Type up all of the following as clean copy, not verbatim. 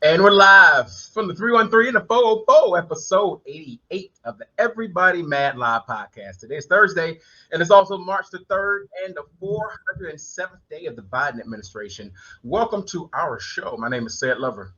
And we're live from the 313 and the 404, episode 88 of the Everybody Mad Live podcast. Today is Thursday, and it's also March the 3rd and the 407th day of the Biden administration. Welcome to our show. My name is Sid Lover.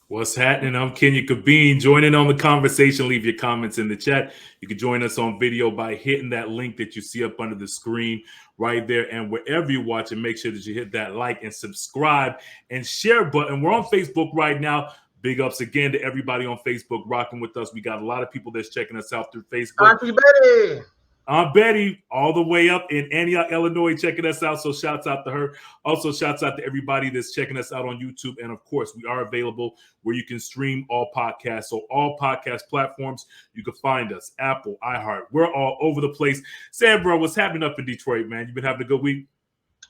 What's happening? I'm Kenya Kabeen. Join in on the conversation. Leave your comments in the chat. You can join us on video by hitting that link that you see up under the screen right there. And wherever you're watching, make sure that you hit that like and subscribe and share button. We're on Facebook right now. Big ups again to everybody on Facebook rocking with us. We got a lot of people that's checking us out through Facebook. Auntie Betty. Aunt Betty, all the way up in Antioch, Illinois, checking us out. So shouts out to her. Also, shouts out to everybody that's checking us out on YouTube. And of course, we are available where you can stream all podcasts. So all podcast platforms, you can find us. Apple, iHeart. We're all over the place. Sam, bro, what's happening up in Detroit, man? You been having a good week?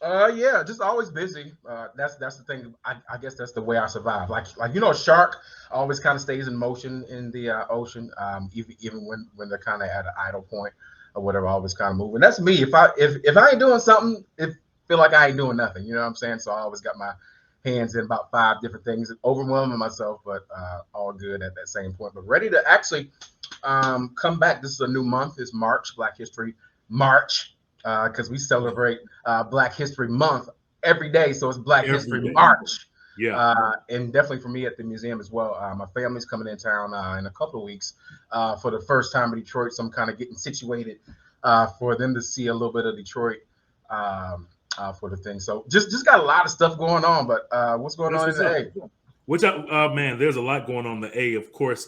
Yeah, just always busy. That's the thing. I guess that's the way I survive. Like a shark always kind of stays in motion in the ocean, even when they're kind of at an idle point or whatever, always kind of moving. That's me. If I ain't doing something, it feel like I ain't doing nothing. You know what I'm saying? So I always got my hands in about 5 different things, overwhelming myself, but all good at that same point. But ready to actually come back. This is a new month. It's March, Black History March. Because we celebrate Black History Month every day, so it's Black History March. Yeah, and definitely for me at the museum as well. My family's coming in town in a couple of weeks for the first time in Detroit, so I'm kind of getting situated for them to see a little bit of Detroit for the thing. So just got a lot of stuff going on, but what's going on in the A? Which man, there's a lot going on in the A, of course.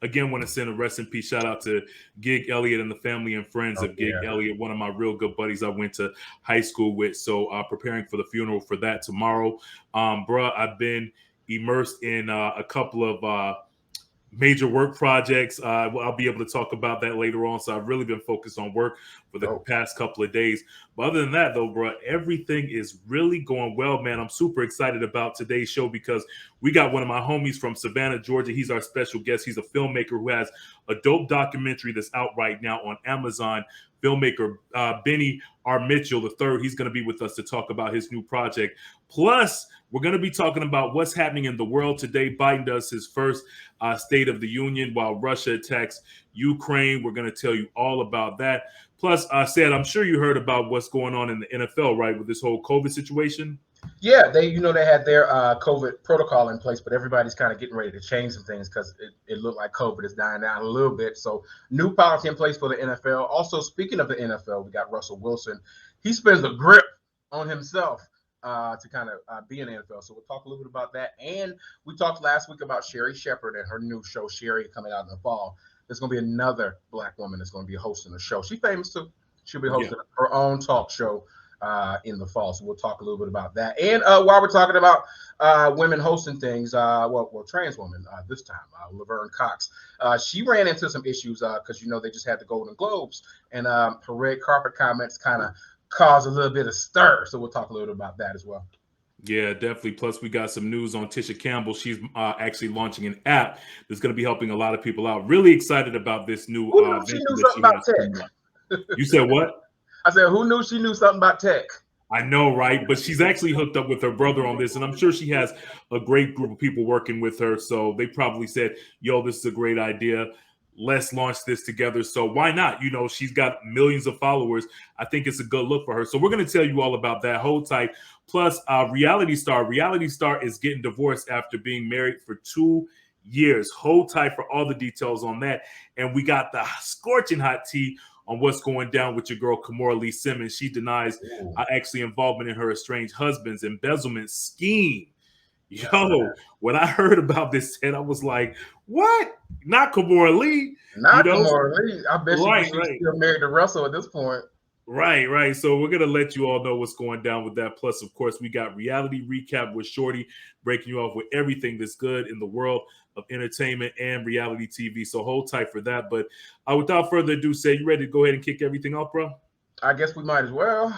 Again, want to send a rest in peace shout out to Gig Elliott and the family and friends of Gig Elliott, one of my real good buddies I went to high school with. So preparing for the funeral for that tomorrow. Bruh, I've been immersed in a couple of major work projects. I'll be able to talk about that later on. So I've really been focused on work for the past couple of days. But other than that, though, bro, everything is really going well, man. I'm super excited about today's show because we got one of my homies from Savannah, Georgia. He's our special guest. He's a filmmaker who has a dope documentary that's out right now on Amazon. Filmmaker Beenie R. Mitchell III. He's going to be with us to talk about his new project. Plus, we're going to be talking about what's happening in the world today. Biden does his first State of the Union while Russia attacks Ukraine. We're going to tell you all about that. Plus, Sad, I'm sure you heard about what's going on in the NFL, right, with this whole COVID situation. Yeah, they had their COVID protocol in place, but everybody's kind of getting ready to change some things because it looked like COVID is dying down a little bit. So new policy in place for the NFL. Also, speaking of the NFL, we got Russell Wilson. He spends a grip on himself to kind of be in the NFL. So we'll talk a little bit about that. And we talked last week about Sherry Shepherd and her new show, Sherry, coming out in the fall. There's going to be another Black woman that's going to be hosting the show. She's famous too. She'll be hosting her own talk show in the fall. So we'll talk a little bit about that. And while we're talking about women hosting things, trans women this time, Laverne Cox, she ran into some issues because, they just had the Golden Globes and her red carpet comments kind of caused a little bit of stir. So we'll talk a little bit about that as well. Yeah, definitely. Plus, we got some news on Tisha Campbell. She's actually launching an app that's going to be helping a lot of people out. Really excited about this new venture she knew something about tech. You said what? I said, who knew she knew something about tech? I know, right? But she's actually hooked up with her brother on this, and I'm sure she has a great group of people working with her. So they probably said, yo, this is a great idea. Let's launch this together. So why not? She's got millions of followers. I think it's a good look for her. So we're going to tell you all about that. Hold tight. Plus, Reality Star is getting divorced after being married for 2 years. Hold tight for all the details on that. And we got the scorching hot tea on what's going down with your girl, Kimora Lee Simmons. She denies actually involvement in her estranged husband's embezzlement scheme. Yo, when I heard about this, I was like, what? Not Kimora Lee. Not Kimora Lee. I bet she's still married to Russell at this point. Right. So we're going to let you all know what's going down with that. Plus, of course, we got reality recap with Shorty, breaking you off with everything that's good in the world of entertainment and reality TV. So hold tight for that. But without further ado, you ready to go ahead and kick everything off, bro? I guess we might as well.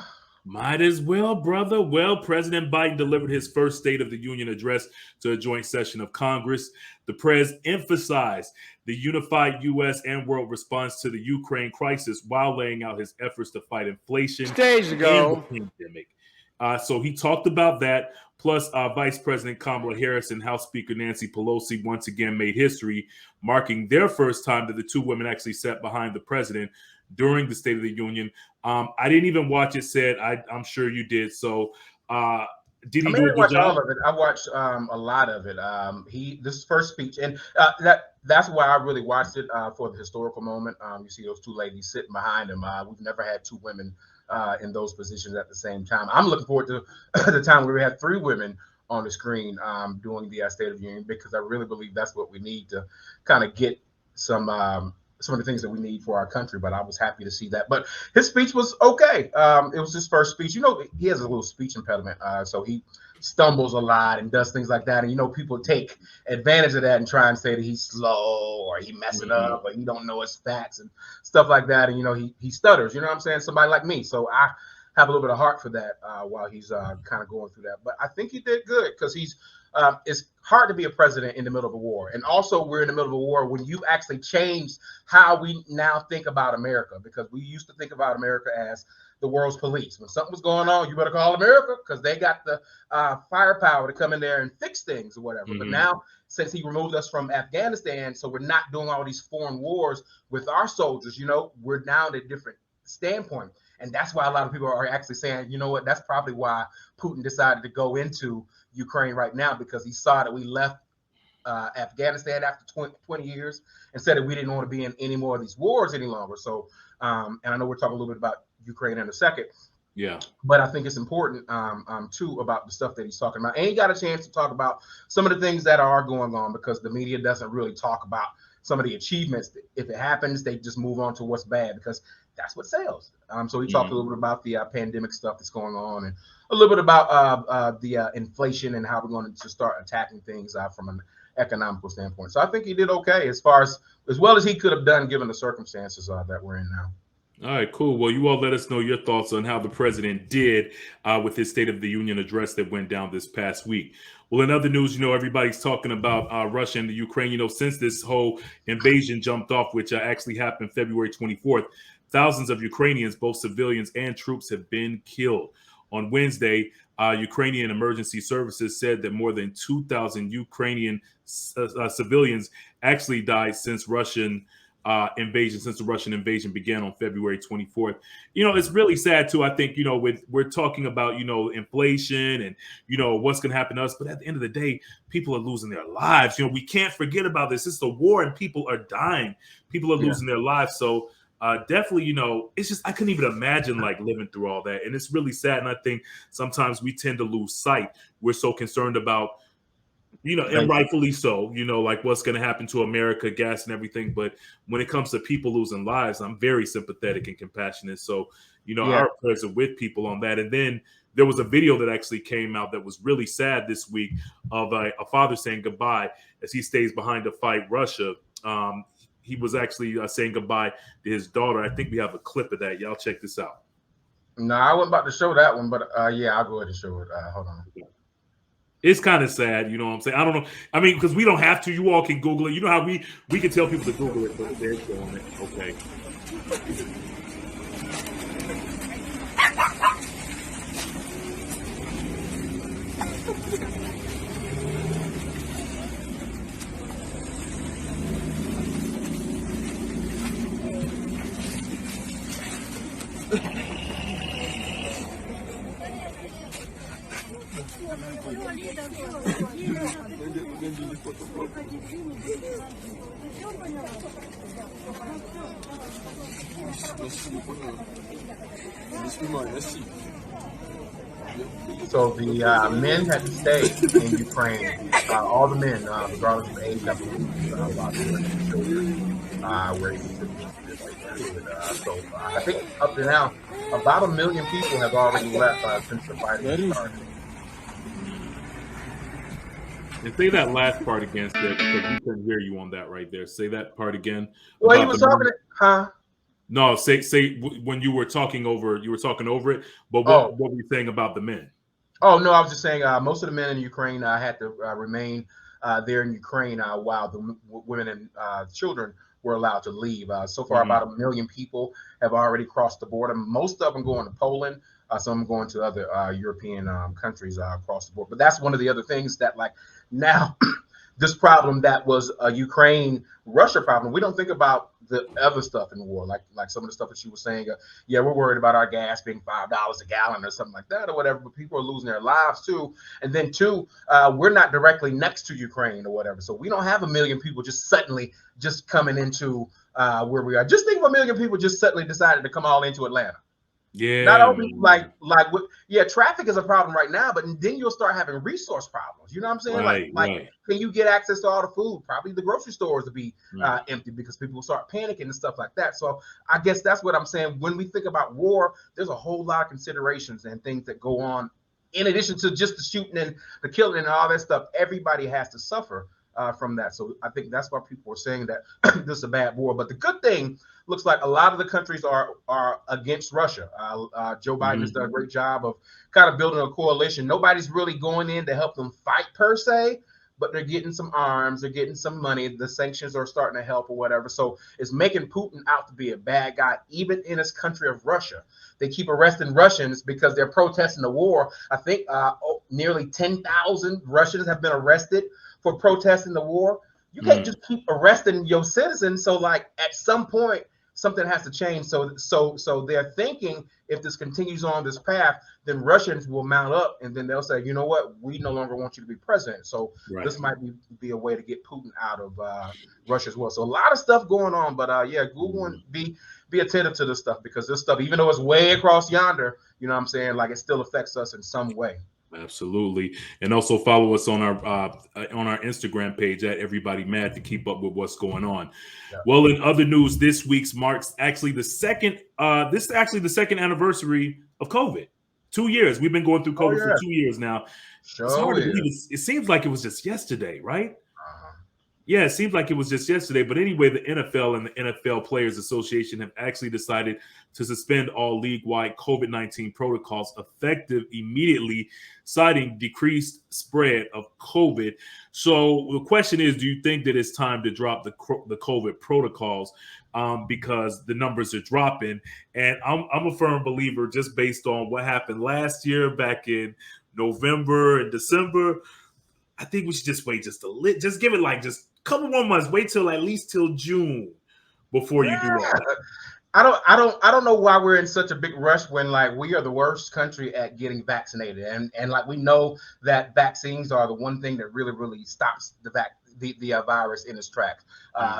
Might as well, brother. Well, President Biden delivered his first State of the Union address to a joint session of Congress. The prez emphasized the unified U.S. and world response to the Ukraine crisis while laying out his efforts to fight inflation Days ago. and the pandemic. So he talked about that. Plus, Vice President Kamala Harris and House Speaker Nancy Pelosi once again made history, marking their first time that the two women actually sat behind the president during the State of the Union. I didn't even watch it. Said I'm sure you did. So did he do a didn't good watch job? all of it. I watched a lot of it. This first speech, and that's why I really watched it for the historical moment. You see those two ladies sitting behind him. We've never had two women in those positions at the same time. I'm looking forward to the time where we had three women on the screen doing the State of the Union, because I really believe that's what we need to kind of get some of the things that we need for our country. But I was happy to see that. But his speech was okay. It was his first speech. You know, he has a little speech impediment, so he stumbles a lot and does things like that. And, you know, people take advantage of that and try and say that he's slow or he messing up or he don't know his facts and stuff like that. And, you know, he stutters, you know what I'm saying? Somebody like me. So I have a little bit of heart for that while he's kind of going through that. But I think he did good, because it's hard to be a president in the middle of a war. And also, we're in the middle of a war when you actually changed how we now think about America, because we used to think about America as the world's police. When something was going on, you better call America, because they got the firepower to come in there and fix things or whatever. But now, since he removed us from Afghanistan, so we're not doing all these foreign wars with our soldiers, you know, we're now at a different standpoint. And that's why a lot of people are actually saying, you know what, that's probably why Putin decided to go into Ukraine right now, because he saw that we left Afghanistan after 20 years and said that we didn't want to be in any more of these wars any longer. So, and I know we're talking a little bit about Ukraine in a second. Yeah. But I think it's important, too, about the stuff that he's talking about. And he got a chance to talk about some of the things that are going on, because the media doesn't really talk about some of the achievements. If it happens, they just move on to what's bad, because that's what sells. So he talked a little bit about the pandemic stuff that's going on, and a little bit about the inflation and how we're going to start attacking things from an economical standpoint. So I think he did okay as well as he could have done given the circumstances that we're in now. All right, cool. Well, you all let us know your thoughts on how the president did with his State of the Union address that went down this past week. Well, in other news, you know, everybody's talking about Russia and the Ukraine. You know, since this whole invasion jumped off, which actually happened February 24th, thousands of Ukrainians, both civilians and troops, have been killed. On Wednesday, Ukrainian emergency services said that more than 2,000 Ukrainian civilians actually died since the Russian invasion began on February 24th. You know, it's really sad too. I think, you know, we're talking about, you know, inflation and, you know, what's going to happen to us. But at the end of the day, people are losing their lives. You know, we can't forget about this. It's a war and people are dying. People are losing their lives. So definitely, you know, it's just, I couldn't even imagine like living through all that. And it's really sad. And I think sometimes we tend to lose sight. We're so concerned about, you know, and rightfully so, you know, like what's going to happen to America, gas and everything. But when it comes to people losing lives, I'm very sympathetic and compassionate. So, you know, our prayers are with people on that. And then there was a video that actually came out that was really sad this week of a father saying goodbye as he stays behind to fight Russia. He was actually saying goodbye to his daughter. I think we have a clip of that. Y'all check this out. No, I wasn't about to show that one, but yeah, I'll go ahead and show it. Hold on. It's kind of sad, you know what I'm saying? I don't know. I mean, because we don't have to. You all can Google it. You know how we can tell people to Google it, but they're doing it. Okay. So the men had to stay in Ukraine. All the men, regardless of age, I believe, while they were in children, were able to leave this period. So I think up to now, about 1 million people have already left since the fighting started. And say that last part again, Sid, because we couldn't hear you on that right there. Say that part again. Well, he was talking, huh? No, say when you were talking over it. But what were you saying about the men? Oh no, I was just saying most of the men in Ukraine had to remain there in Ukraine while the women and children were allowed to leave. So far, about 1 million people have already crossed the border. Most of them going to Poland. Some going to other European countries across the board. But that's one of the other things that like now this problem that was a Ukraine-Russia problem. We don't think about the other stuff in the war, like some of the stuff that she was saying. Yeah, we're worried about our gas being $5 a gallon or something like that or whatever, but people are losing their lives too. And then two, we're not directly next to Ukraine or whatever, so we don't have a million people just suddenly just coming into where we are. Just think of a million people just suddenly decided to come all into Atlanta. Yeah. Not only traffic is a problem right now, but then you'll start having resource problems. You know what I'm saying? Right. Can you get access to all the food? Probably the grocery stores will be empty because people will start panicking and stuff like that. So I guess that's what I'm saying. When we think about war, there's a whole lot of considerations and things that go on in addition to just the shooting and the killing and all that stuff. Everybody has to suffer from that. So I think that's why people are saying that this is a bad war. But the good thing looks like a lot of the countries are against Russia. Joe Biden has done a great job of kind of building a coalition. Nobody's really going in to help them fight per se, but they're getting some arms, they're getting some money. The sanctions are starting to help or whatever. So it's making Putin out to be a bad guy, even in his country of Russia. They keep arresting Russians because they're protesting the war. I think nearly 10,000 Russians have been arrested for protesting the war. You can't just keep arresting your citizens. So like at some point, something has to change. So they're thinking if this continues on this path, then Russians will mount up and then they'll say, you know what, we no longer want you to be president. So this might be a way to get Putin out of Russia as well. So a lot of stuff going on, but Google and be attentive to this stuff because this stuff, even though it's way across yonder, you know what I'm saying, like it still affects us in some way. Absolutely. And also follow us on our Instagram page at Everybody Mad to keep up with what's going on. Yeah. Well, in other news, this week's marks actually the second anniversary of COVID. 2 years. We've been going through COVID for 2 years now. It's hard to believe. It seems like it was just yesterday, right? Yeah, it seems like it was just yesterday. But anyway, the NFL and the NFL Players Association have actually decided to suspend all league-wide COVID-19 protocols effective immediately, citing decreased spread of COVID. So the question is, do you think that it's time to drop the COVID protocols because the numbers are dropping? And I'm a firm believer, just based on what happened last year back in November and December, I think we should just wait just give it like just a couple more months. Wait till at least till June before you do all that. I don't know why we're in such a big rush when like we are the worst country at getting vaccinated, and like we know that vaccines are the one thing that really stops the virus in its tracks.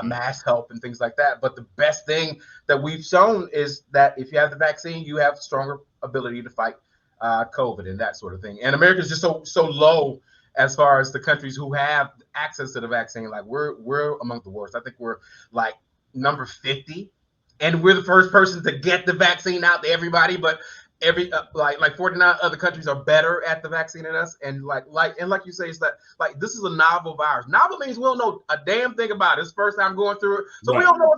Mass help and things like that. But the best thing that we've shown is that if you have the vaccine, you have stronger ability to fight COVID and that sort of thing. And America's just so low as far as the countries who have access to the vaccine. Like we're among the worst. I think we're like number 50, and we're the first person to get the vaccine out to everybody. But like 49 other countries are better at the vaccine than us. And like you say, it's that like this is a novel virus. Novel means we don't know a damn thing about it. It's the first time going through it, so we don't know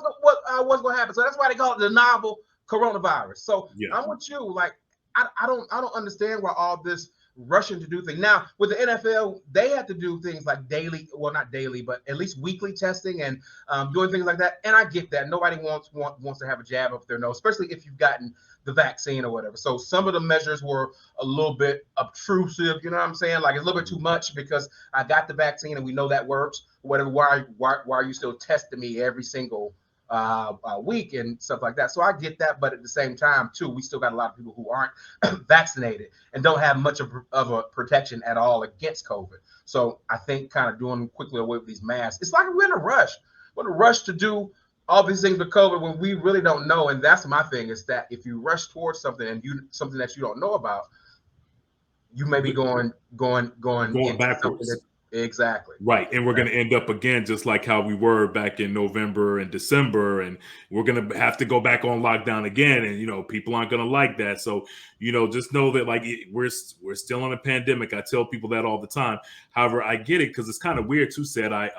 what's going to happen. So that's why they call it the novel coronavirus. So I'm with you. Like I don't understand why all this rushing to do things. Now with the NFL, they have to do things like daily, well not daily, but at least weekly testing and doing things like that. And I get that. Nobody wants to have a jab up their nose, especially if you've gotten the vaccine or whatever. So some of the measures were a little bit obtrusive, you know what I'm saying? Like it's a little bit too much because I got the vaccine and we know that works. Whatever. Why are you still testing me every single week and stuff like that? So I get that, but at the same time too, we still got a lot of people who aren't vaccinated and don't have much of a protection at all against COVID. So I think kind of doing quickly away with these masks, it's like we're in a rush. We're in a rush to do all these things with COVID when we really don't know. And that's my thing, is that if you rush towards something and something that you don't know about, you may be going backwards. Exactly. Right. And we're going to end up again, just like how we were back in November and December. And we're going to have to go back on lockdown again. And, you know, people aren't going to like that. So, you know, just know that like we're still in a pandemic. I tell people that all the time. However, I get it because it's kind of weird too. Said I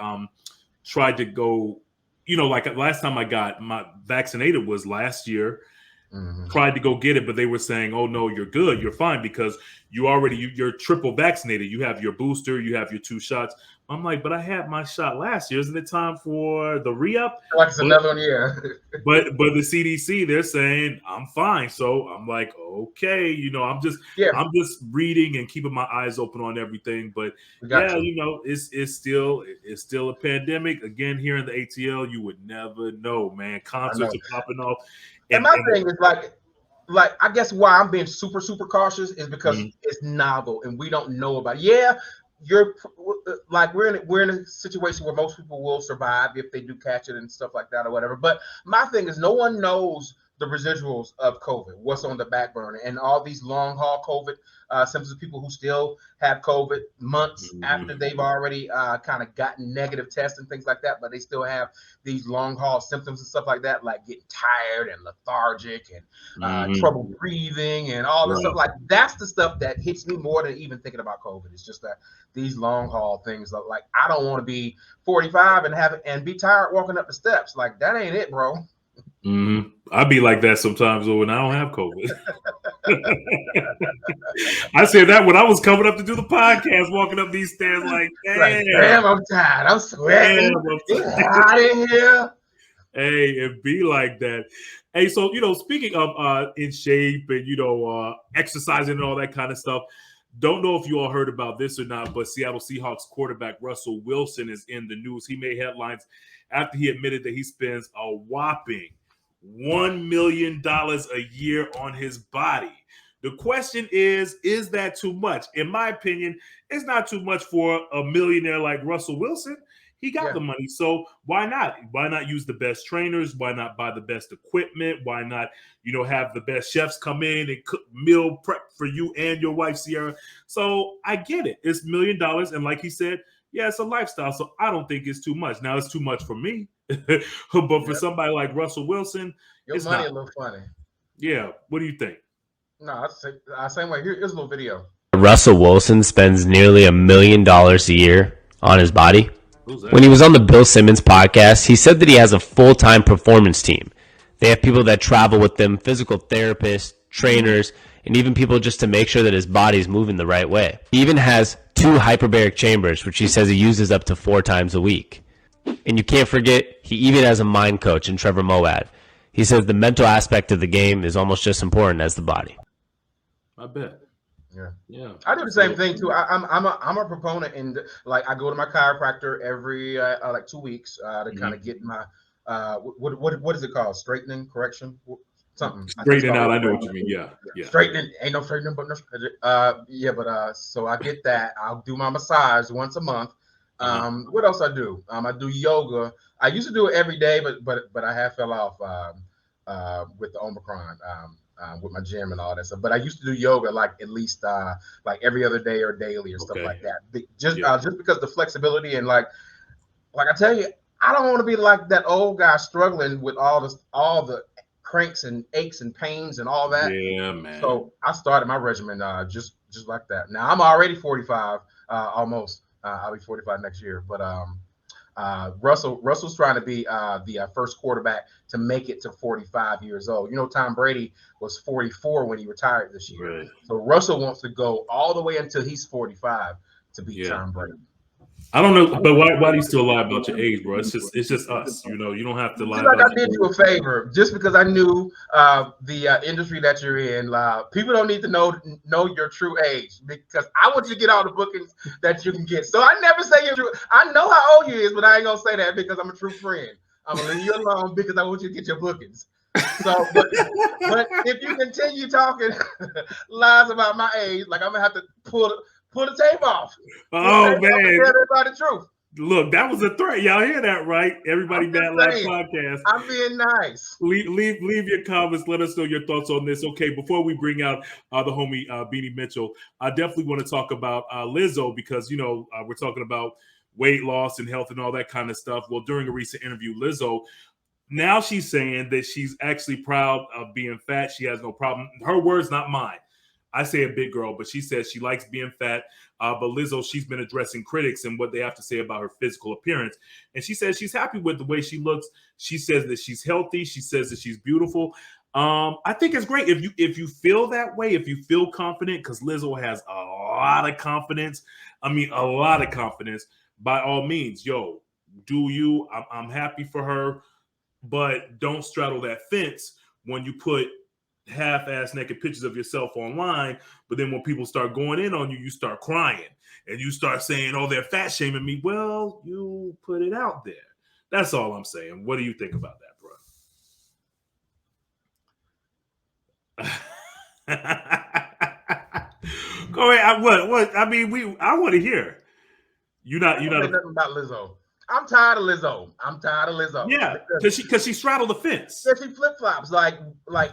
tried to go, you know, like last time I got my vaccinated was last year. Tried to go get it, but they were saying, oh no, you're good, you're fine, because you're triple vaccinated. You have your booster, you have your 2 shots. I'm like, but I had my shot last year. Isn't it time for the re-up? Like it's another one, yeah. but the CDC, they're saying I'm fine. So I'm like, okay, I'm just reading and keeping my eyes open on everything. But it's still a pandemic. Again, here in the ATL, you would never know, man. Concerts are popping off. And my thing is like I guess why I'm being super, super cautious is because it's novel and we don't know about it. Yeah, you're like we're in a situation where most people will survive if they do catch it and stuff like that or whatever. But my thing is no one knows the residuals of COVID, what's on the back burner, and all these long haul COVID symptoms. People who still have COVID months after they've already kind of gotten negative tests and things like that, but they still have these long haul symptoms and stuff like that, like getting tired and lethargic and trouble breathing and all this stuff. Like that's the stuff that hits me more than even thinking about COVID. It's just that these long haul things, like I don't want to be 45 and be tired walking up the steps. Like that ain't it, bro. I'd be like that sometimes when I don't have COVID. I said that when I was coming up to do the podcast, walking up these stairs like, damn, I'm tired. I'm sweating. It's hot in here. Hey, it be like that. Hey, so, speaking of in shape and, exercising and all that kind of stuff, don't know if you all heard about this or not, but Seattle Seahawks quarterback Russell Wilson is in the news. He made headlines after he admitted that he spends a whopping $1 million a year on his body. The question is that too much? In my opinion, it's not too much for a millionaire like Russell Wilson. He got the money, so why not? Why not use the best trainers? Why not buy the best equipment? Why not, have the best chefs come in and cook meal prep for you and your wife, Sierra? So I get it. It's $1 million, and like he said, yeah, it's a lifestyle, so I don't think it's too much. Now, it's too much for me, but for somebody like Russell Wilson, it's money not. A little funny. Yeah, what do you think? No, same way. Here's a little video. Russell Wilson spends nearly $1 million a year on his body. When he was on the Bill Simmons podcast, he said that he has a full-time performance team. They have people that travel with them, physical therapists, trainers, and even people just to make sure that his body's moving the right way. He even has 2 hyperbaric chambers, which he says he uses up to 4 times a week. And you can't forget, he even has a mind coach in Trevor Moawad. He says the mental aspect of the game is almost just important as the body. I bet. Yeah. I do the same thing too. I'm a proponent, and like I go to my chiropractor every like 2 weeks to kind of get my what is it called? Straightening, correction, something. Straightening out. I know what you mean. Yeah. Straightening ain't no straightening, but no. So I get that. I'll do my massage once a month. What else I do? I do yoga. I used to do it every day, but I have fell off with the Omicron. With my gym and all that stuff, but I used to do yoga like at least like every other day or daily or stuff like that. Just because the flexibility and like I tell you, I don't want to be like that old guy struggling with all the cranks and aches and pains and all that. Yeah, man. So I started my regimen just like that. Now I'm already 45, almost. I'll be 45 next year, but Russell's trying to be the first quarterback to make it to 45 years old. Tom Brady was 44 when he retired this year. Right. So Russell wants to go all the way until he's 45 to beat Tom Brady. I don't know, but why do you still lie about your age, bro? It's just us. You don't have to lie. Just like I did you a favor, just because I knew the industry that you're in. People don't need to know your true age, because I want you to get all the bookings that you can get. So I never say you're true. I know how old you is, but I ain't gonna say that because I'm a true friend. I'm gonna leave you alone because I want you to get your bookings. So, but if you continue talking lies about my age, like I'm gonna have to pull the tape off. Oh man, tell everybody the truth. Look, that was a threat. Y'all hear that, right? Everybody, Bad Life Podcast. I'm being nice. Leave your comments. Let us know your thoughts on this. Okay, before we bring out the homie Beenie Mitchell, I definitely want to talk about Lizzo, because we're talking about weight loss and health and all that kind of stuff. Well, during a recent interview, Lizzo, now she's saying that she's actually proud of being fat. She has no problem. Her words, not mine. I say a big girl, but she says she likes being fat. But Lizzo, she's been addressing critics and what they have to say about her physical appearance. And she says she's happy with the way she looks. She says that she's healthy. She says that she's beautiful. I think it's great if you feel that way, if you feel confident, because Lizzo has a lot of confidence. I mean, a lot of confidence. by all means, yo, do you? I'm happy for her, but don't straddle that fence when you put half-ass naked pictures of yourself online. But then when people start going in on you, you start crying and you start saying, "Oh, they're fat shaming me." Well, you put it out there. That's all I'm saying. What do you think about that, bro? Go ahead. What? I mean, I want to hear. You're not nothing about Lizzo. I'm tired of Lizzo. Yeah, because she straddled the fence. Yeah, she flip flops. Like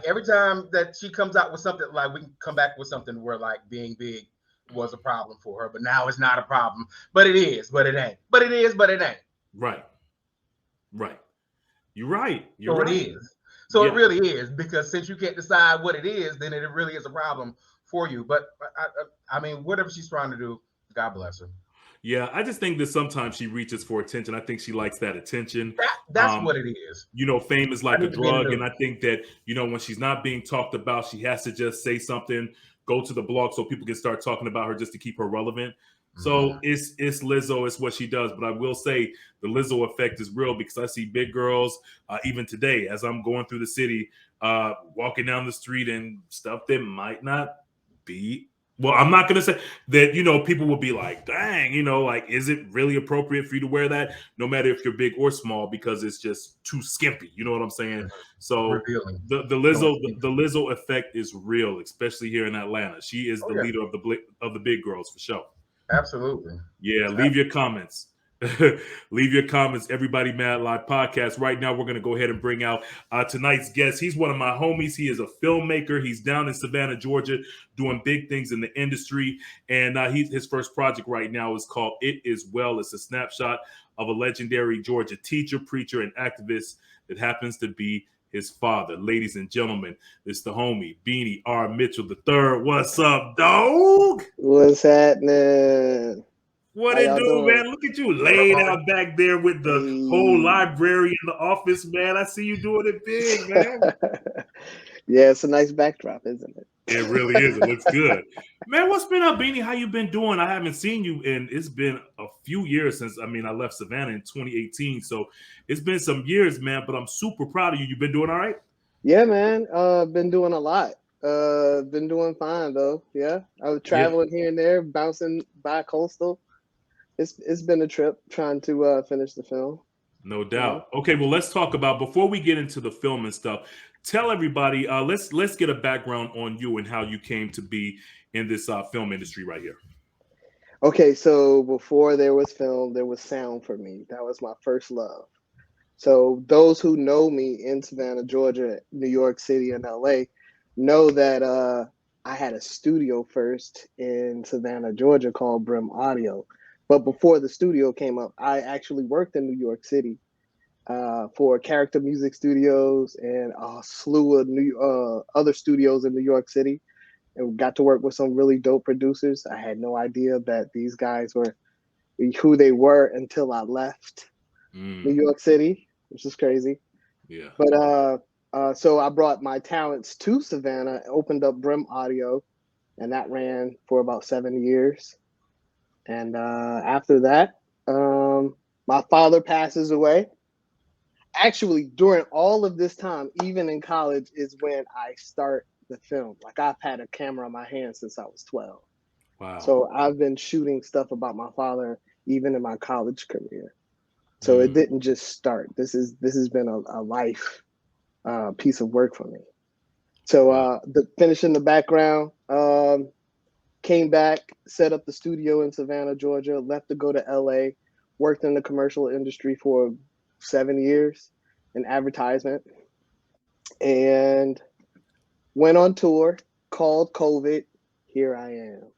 every time that she comes out with something, like we can come back with something where like being big was a problem for her, but now it's not a problem. But it is, but it ain't. But it is, but it ain't. Right. You're right. It is. So it really is, because since you can't decide what it is, then it really is a problem for you. But I mean, whatever she's trying to do, God bless her. Yeah, I just think that sometimes she reaches for attention. I think she likes that attention. That's what it is. Fame is like a drug. And I think that, when she's not being talked about, she has to just say something, go to the blog so people can start talking about her just to keep her relevant. So it's Lizzo, it's what she does. But I will say the Lizzo effect is real, because I see big girls, even today, as I'm going through the city, walking down the street and stuff that might not be. Well, I'm not going to say that, people will be like, dang, like, is it really appropriate for you to wear that? No matter if you're big or small, because it's just too skimpy. You know what I'm saying? So the Lizzo effect is real, especially here in Atlanta. She is the leader of the big girls for sure. Absolutely. Yeah. Leave your comments. Leave your comments, everybody. Mad Live podcast. Right now, we're going to go ahead and bring out tonight's guest. He's one of my homies. He is a filmmaker. He's down in Savannah, Georgia, doing big things in the industry. And his first project right now is called It Is Well. It's a snapshot of a legendary Georgia teacher, preacher, and activist that happens to be his father. Ladies and gentlemen, it's the homie, Beenie R. Mitchell III. What's up, dog? What's happening? What it do, man? Look at you laid out back there with the whole library in the office, man. I see you doing it big, man. Yeah, it's a nice backdrop, isn't it? It really is. It looks good. Man, what's been up, Beenie? How you been doing? I haven't seen you in, it's been a few years since, I left Savannah in 2018. So it's been some years, man, but I'm super proud of you. You been doing all right? Yeah, man. Been doing a lot. Been doing fine, though. Yeah. I was traveling here and there, bouncing by coastal. It's been a trip trying to finish the film. No doubt. Okay, well, let's talk about, before we get into the film and stuff, tell everybody, let's get a background on you and how you came to be in this film industry right here. Okay, so before there was film, there was sound for me. That was my first love. So those who know me in Savannah, Georgia, New York City, and LA know that I had a studio first in Savannah, Georgia called Brim Audio. But before the studio came up, I actually worked in New York City for Character Music Studios and a slew of other studios in New York City, and got to work with some really dope producers. I had no idea that these guys were who they were until I left New York City, which is crazy. Yeah. But so I brought my talents to Savannah, opened up Brim Audio, and that ran for about 7 years. And after that, my father passes away. Actually, during all of this time, even in college, is when I start the film. Like, I've had a camera in my hand since I was 12. Wow. So I've been shooting stuff about my father even in my college career. So it didn't just start. This has been a life piece of work for me. So finishing the background. Came back, set up the studio in Savannah, Georgia, left to go to LA, worked in the commercial industry for 7 years in advertisement, and went on tour, called COVID. Here I am.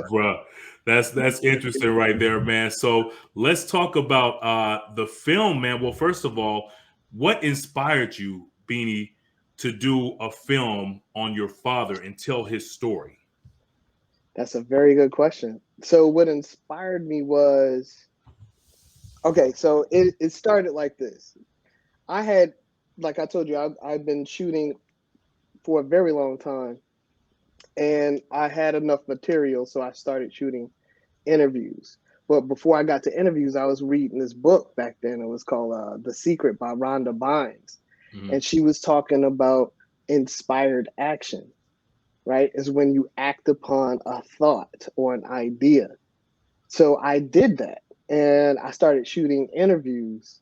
Bruh, that's interesting right there, man. So let's talk about the film, man. Well, first of all, what inspired you, Beenie, to do a film on your father and tell his story? That's a very good question. So what inspired me was, okay, so it started like this. I had, like I told you, I've been shooting for a very long time. and I had enough material, so I started shooting interviews. But before I got to interviews, I was reading this book back then. It was called The Secret by Rhonda Bynes. And she was talking about inspired action, right? Is when you act upon a thought or an idea. So I did that, and I started shooting interviews.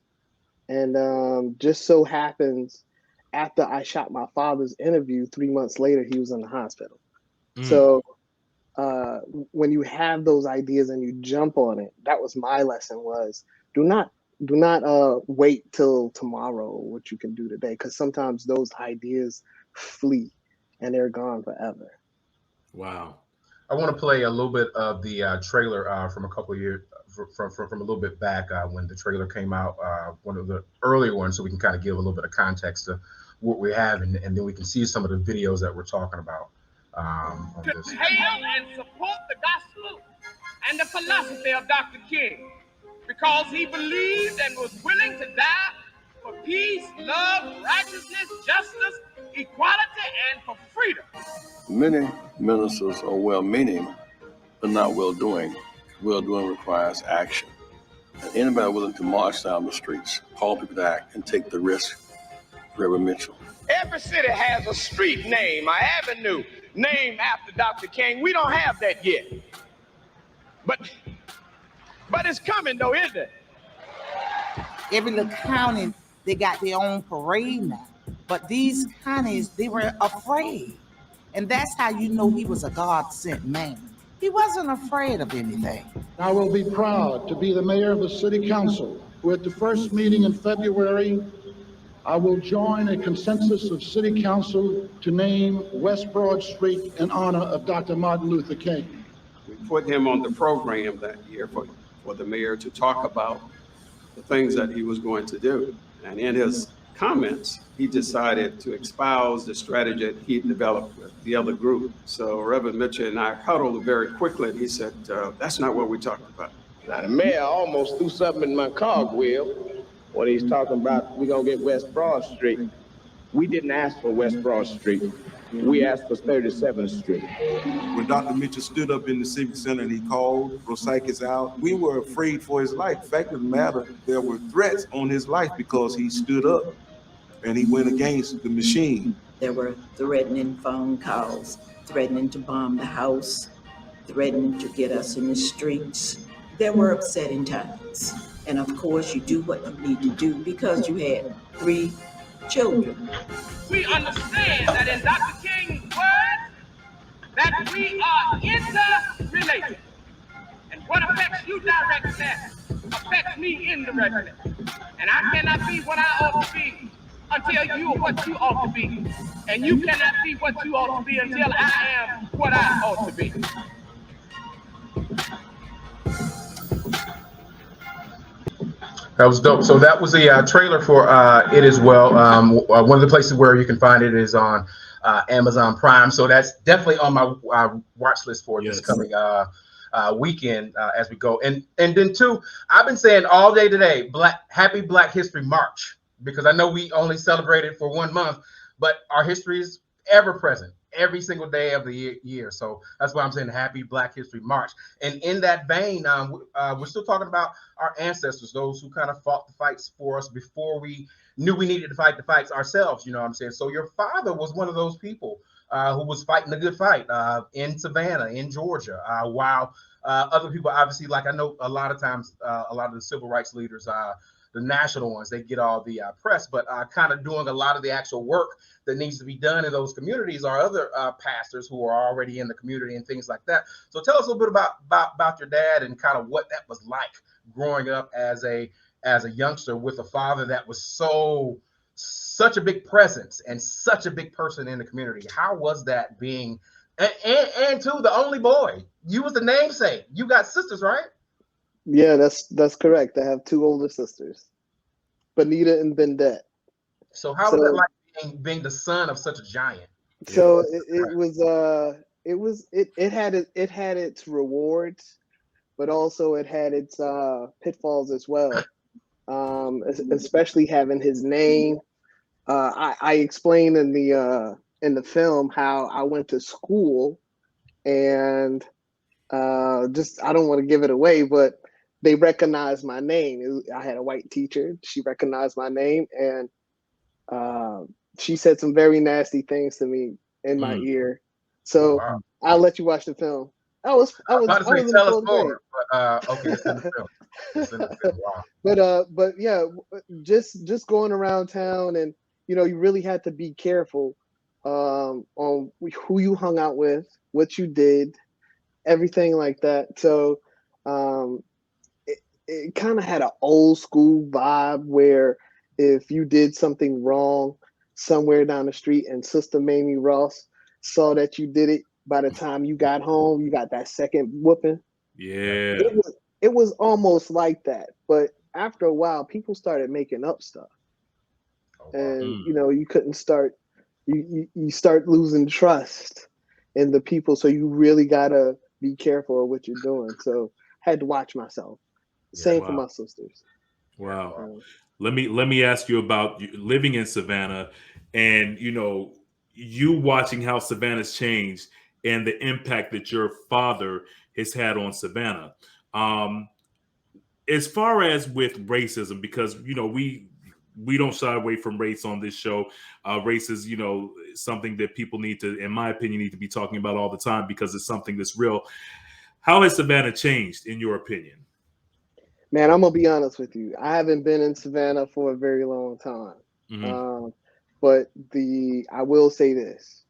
And just so happens, after I shot my father's interview, 3 months later, he was in the hospital. So when you have those ideas and you jump on it, that was my lesson, was do not wait till tomorrow what you can do today, because sometimes those ideas flee and they're gone forever. Wow. I want to play a little bit of the trailer from a couple of years from a little bit back when the trailer came out, one of the earlier ones, so we can kind of give a little bit of context to what we have, and then we can see some of the videos that we're talking about. To hail and support the gospel and the philosophy of Dr. King, because he believed and was willing to die for peace, love, righteousness, justice, equality, and for freedom. Many ministers are well-meaning, but not well-doing. Well-doing requires action. And anybody willing to march down the streets, call people to act, and take the risk, Reverend Mitchell. Every city has a street name, an avenue named after Dr. King. We don't have that yet. But it's coming though, isn't it? Every little county, they got their own parade now. But these counties, they were afraid. And that's how you know he was a God-sent man. He wasn't afraid of anything. I will be proud to be the mayor of the city council, who at the first meeting in February, I will join a consensus of city council to name West Broad Street in honor of Dr. Martin Luther King. We put him on the program that year for the mayor to talk about the things that he was going to do. And in his comments, he decided to espouse the strategy that he developed with the other group. So Reverend Mitchell and I huddled very quickly, and he said, that's not what we talked about. Now, the mayor almost threw something in my cogwheel when he's talking about we're going to get West Broad Street. We didn't ask for West Broad Street. We asked for 37th Street. When Dr. Mitchell stood up in the Civic Center and he called Rosakis out, we were afraid for his life. The fact of the matter, there were threats on his life because he stood up and he went against the machine. There were threatening phone calls, threatening to bomb the house, threatening to get us in the streets. There were upsetting times. And of course, you do what you need to do because you had 3 children. We understand that in Dr. King's words, that we are interrelated. And what affects you directly affects me indirectly. And I cannot be what I ought to be until you are what you ought to be. And you cannot be what you ought to be until I am what I ought to be. That was dope. So that was the trailer for it as well. One of the places where you can find it is on Amazon Prime. So that's definitely on my watch list for this coming weekend as we go. And then too, I've been saying all day today, Happy Black History March, because I know we only celebrated for 1 month, but our history is ever present every single day of the year. So that's why I'm saying Happy Black History March. And in that vein, we're still talking about our ancestors, those who kind of fought the fights for us before we knew we needed to fight the fights ourselves. You know what I'm saying? So your father was one of those people who was fighting the good fight in Savannah, in Georgia, while other people, obviously, like I know a lot of times, a lot of the civil rights leaders, the national ones, they get all the press, but kind of doing a lot of the actual work that needs to be done in those communities are other pastors who are already in the community and things like that. So tell us a little bit about your dad and kind of what that was like growing up as a youngster with a father that was such a big presence and such a big person in the community. How was that being, and too, the only boy? You was the namesake. You got sisters, right? Yeah, that's correct. I have 2 older sisters, Benita and Bendette. So how was it like being the son of such a giant? So it had its rewards, but also it had its pitfalls as well. Especially having his name. I explained in in the film how I went to school, and just I don't want to give it away, but they recognized my name. I had a white teacher. She recognized my name, and she said some very nasty things to me in my ear. So I'll let you watch the film. I was tell us grade. more. But, okay, it's in the film. It's in the film. Wow. But yeah, just going around town, and you really had to be careful on who you hung out with, what you did, everything like that. So it kind of had an old school vibe where if you did something wrong somewhere down the street and Sister Mamie Ross saw that you did it, by the time you got home, you got that second whooping. Yeah. It was almost like that. But after a while, people started making up stuff. And, you couldn't start, you start losing trust in the people. So you really got to be careful of what you're doing. So I had to watch myself. Same for my sisters. Wow. Let me ask you about living in Savannah and, you watching how Savannah's changed and the impact that your father has had on Savannah. As far as with racism, because, we don't shy away from race on this show. Race is, something that people need to, in my opinion, need to be talking about all the time because it's something that's real. How has Savannah changed, in your opinion? Man, I'm going to be honest with you. I haven't been in Savannah for a very long time. Mm-hmm. But I will say this.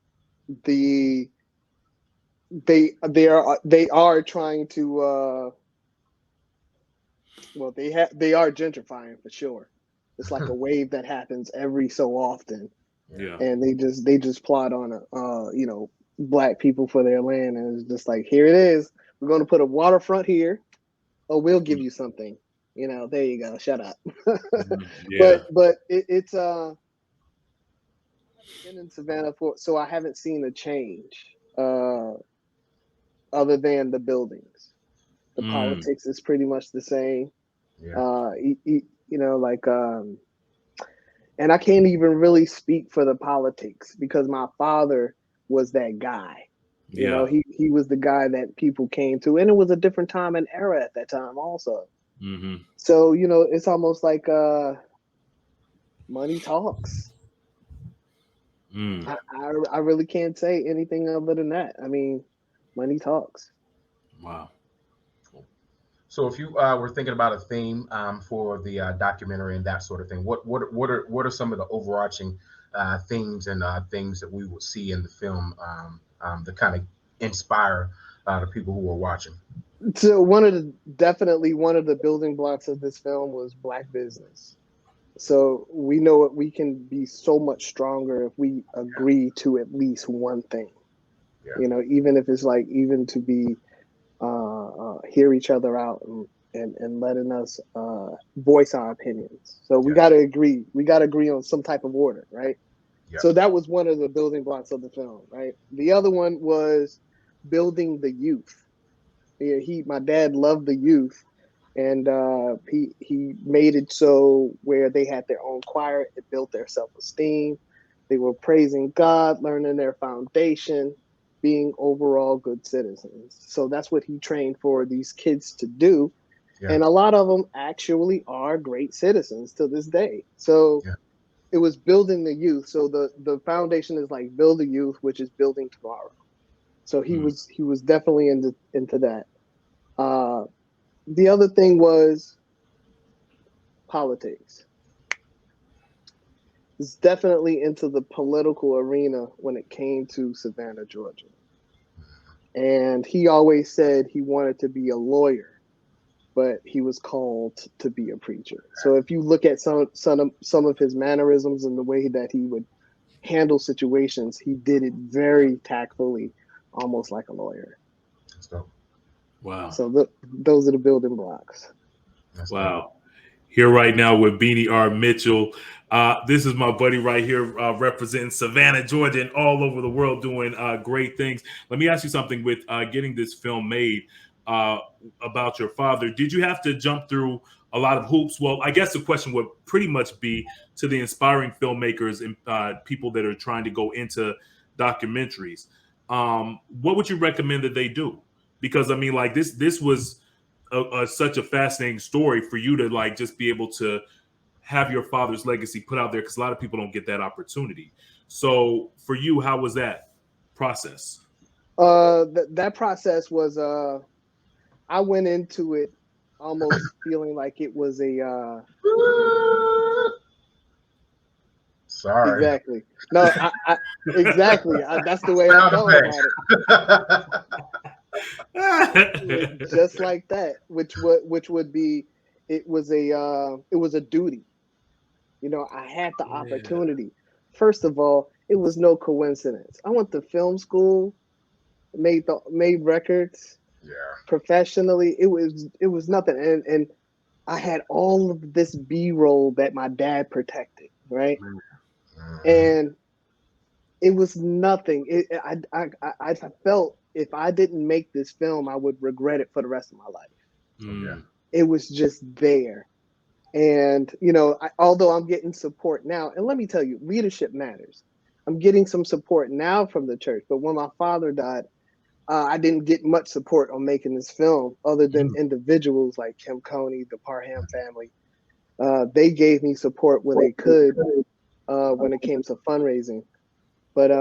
They are trying to they are gentrifying for sure. It's like a wave that happens every so often. Yeah. And they just plot on black people for their land, and it's just like, here it is. We're going to put a waterfront here. Oh, we'll give you something. There you go. Shut up. Yeah. But it's been in Savannah so I haven't seen a change other than the buildings. The politics is pretty much the same. Yeah. And I can't even really speak for the politics because my father was that guy. Yeah. He was the guy that people came to, and it was a different time and era at that time also. Mm-hmm. So, it's almost like money talks. I really can't say anything other than that. I mean, money talks. Wow. So if you were thinking about a theme for the documentary and that sort of thing, what are some of the overarching themes and things that we would see in the film that kind of inspire the people who are watching? So definitely one of the building blocks of this film was Black business. So we know we can be so much stronger if we agree to at least one thing. Yeah. Even if it's like even to be hear each other out and letting us voice our opinions. So we got to agree. We got to agree on some type of order, right? Yeah. So that was one of the building blocks of the film, right? The other one was building the youth. Yeah, my dad loved the youth, and he made it so where they had their own choir. It built their self-esteem. They were praising God, learning their foundation, being overall good citizens. So that's what he trained for these kids to do. Yeah. And a lot of them actually are great citizens to this day. So it was building the youth. So the foundation is like build the youth, which is building tomorrow. So he was definitely into that. The other thing was politics. He's definitely into the political arena when it came to Savannah, Georgia. And he always said he wanted to be a lawyer, but he was called to be a preacher. So if you look at some of his mannerisms and the way that he would handle situations, he did it very tactfully, almost like a lawyer. So, wow. So those are the building blocks. Wow. Here right now with Beenie R. Mitchell. This is my buddy right here representing Savannah, Georgia, and all over the world doing great things. Let me ask you something with getting this film made about your father. Did you have to jump through a lot of hoops? Well, I guess the question would pretty much be to the inspiring filmmakers and people that are trying to go into documentaries. What would you recommend that they do? Because I mean, like this was such a fascinating story for you to like just be able to have your father's legacy put out there, because a lot of people don't get that opportunity. So for you, how was that process? That process was I went into it almost feeling like it was a sorry. Exactly. No, I exactly. That's the way I felt about it. Just like that, which would be, it was a duty. You know, I had the opportunity. First of all, it was no coincidence. I went to film school, made records. Yeah. Professionally, it was nothing, and I had all of this B-roll that my dad protected, right? And it was nothing. I felt if I didn't make this film, I would regret it for the rest of my life. It was just there. And, you know, although I'm getting support now, and let me tell you, leadership matters. I'm getting some support now from the church, but when my father died, I didn't get much support on making this film other than individuals like Kim Coney, the Parham family. They gave me support when they could when it came to fundraising. But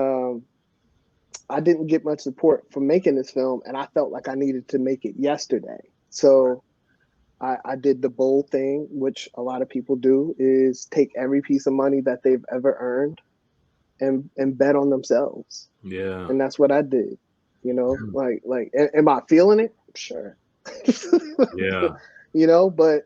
I didn't get much support for making this film, and I felt like I needed to make it yesterday. So I did the bold thing, which a lot of people do, is take every piece of money that they've ever earned and bet on themselves. Yeah. And that's what I did. You know, like, am I feeling it? Sure. Yeah. You know, but,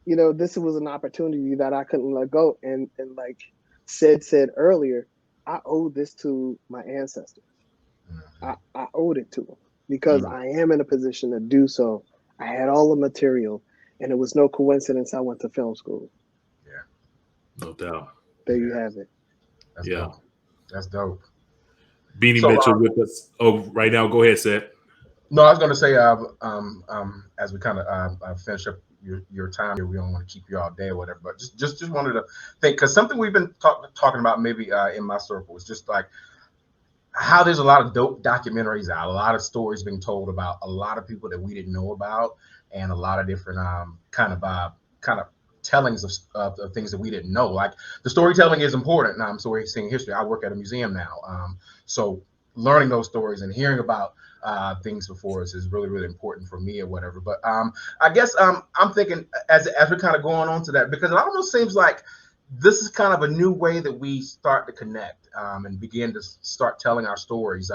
you know, this was an opportunity that I couldn't let go. And like said earlier, I owe this to my ancestors. I owed it to them because I am in a position to do so. I had all the material, and it was no coincidence I went to film school. Yeah. No doubt. There you have it. That's dope. That's dope. Beanie Mitchell with us. Oh, right now, go ahead, Seth. No, I was going to say, as we kind of finish up your time here, we don't want to keep you all day or whatever, but just wanted to think, because something we've been talking about maybe in my circle is just like how there's a lot of dope documentaries out, a lot of stories being told about a lot of people that we didn't know about, and a lot of different kind of tellings of things that we didn't know. Like the storytelling is important. Now I'm storytelling history. I work at a museum now, so learning those stories and hearing about things before us is really, really important for me or whatever. But I guess I'm thinking as we're kind of going on to that, because it almost seems like this is kind of a new way that we start to connect and begin to start telling our stories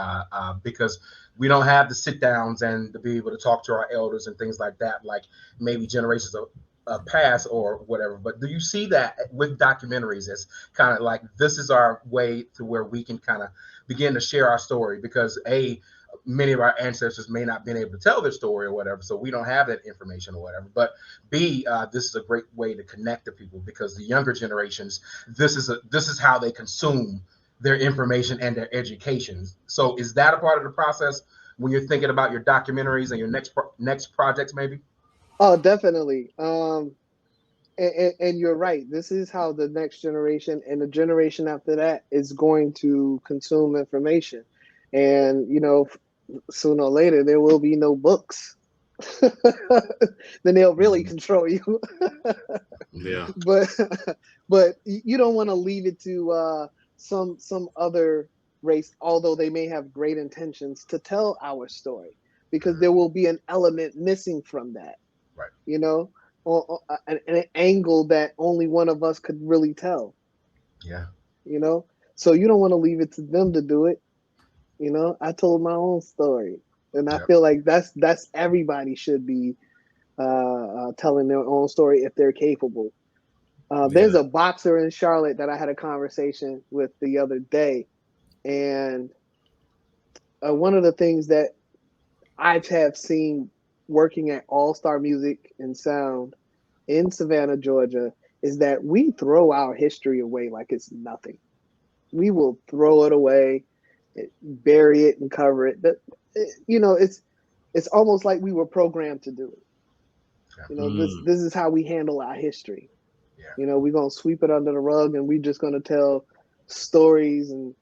because we don't have the sit downs and to be able to talk to our elders and things like that, like maybe generations of past or whatever. But do you see that with documentaries as kind of like this is our way to where we can kind of begin to share our story? Because many of our ancestors may not been able to tell their story or whatever, so we don't have that information or whatever. But B, this is a great way to connect to people, because the younger generations, this is how they consume their information and their education. So is that a part of the process when you're thinking about your documentaries and your next projects maybe? Oh, definitely. And you're right. This is how the next generation and the generation after that is going to consume information. And, you know, sooner or later, there will be no books. Then they'll really control you. Yeah. But you don't want to leave it to some other race, although they may have great intentions to tell our story, because there will be an element missing from that. Right. You know, or an angle that only one of us could really tell. Yeah. You know, so you don't want to leave it to them to do it. You know, I told my own story, and I feel like that's everybody should be telling their own story if they're capable. There's a boxer in Charlotte that I had a conversation with the other day, and one of the things that I have seen working at All Star Music and Sound in Savannah, Georgia, is that we throw our history away like it's nothing. We will throw it away, bury it, and cover it. But you know, it's almost like we were programmed to do it. You know, this is how we handle our history. Yeah. You know, we're gonna sweep it under the rug, and we're just gonna tell stories, and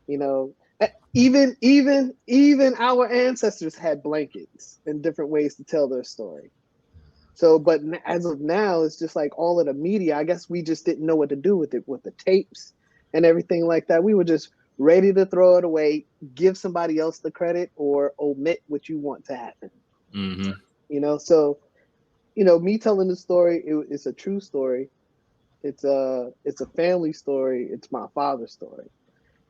you know, Even our ancestors had blankets and different ways to tell their story. So, but as of now, it's just like all of the media. I guess we just didn't know what to do with it, with the tapes and everything like that. We were just ready to throw it away, give somebody else the credit, or omit what you want to happen. Mm-hmm. You know, so me telling the story, it's a true story. It's a family story. It's my father's story.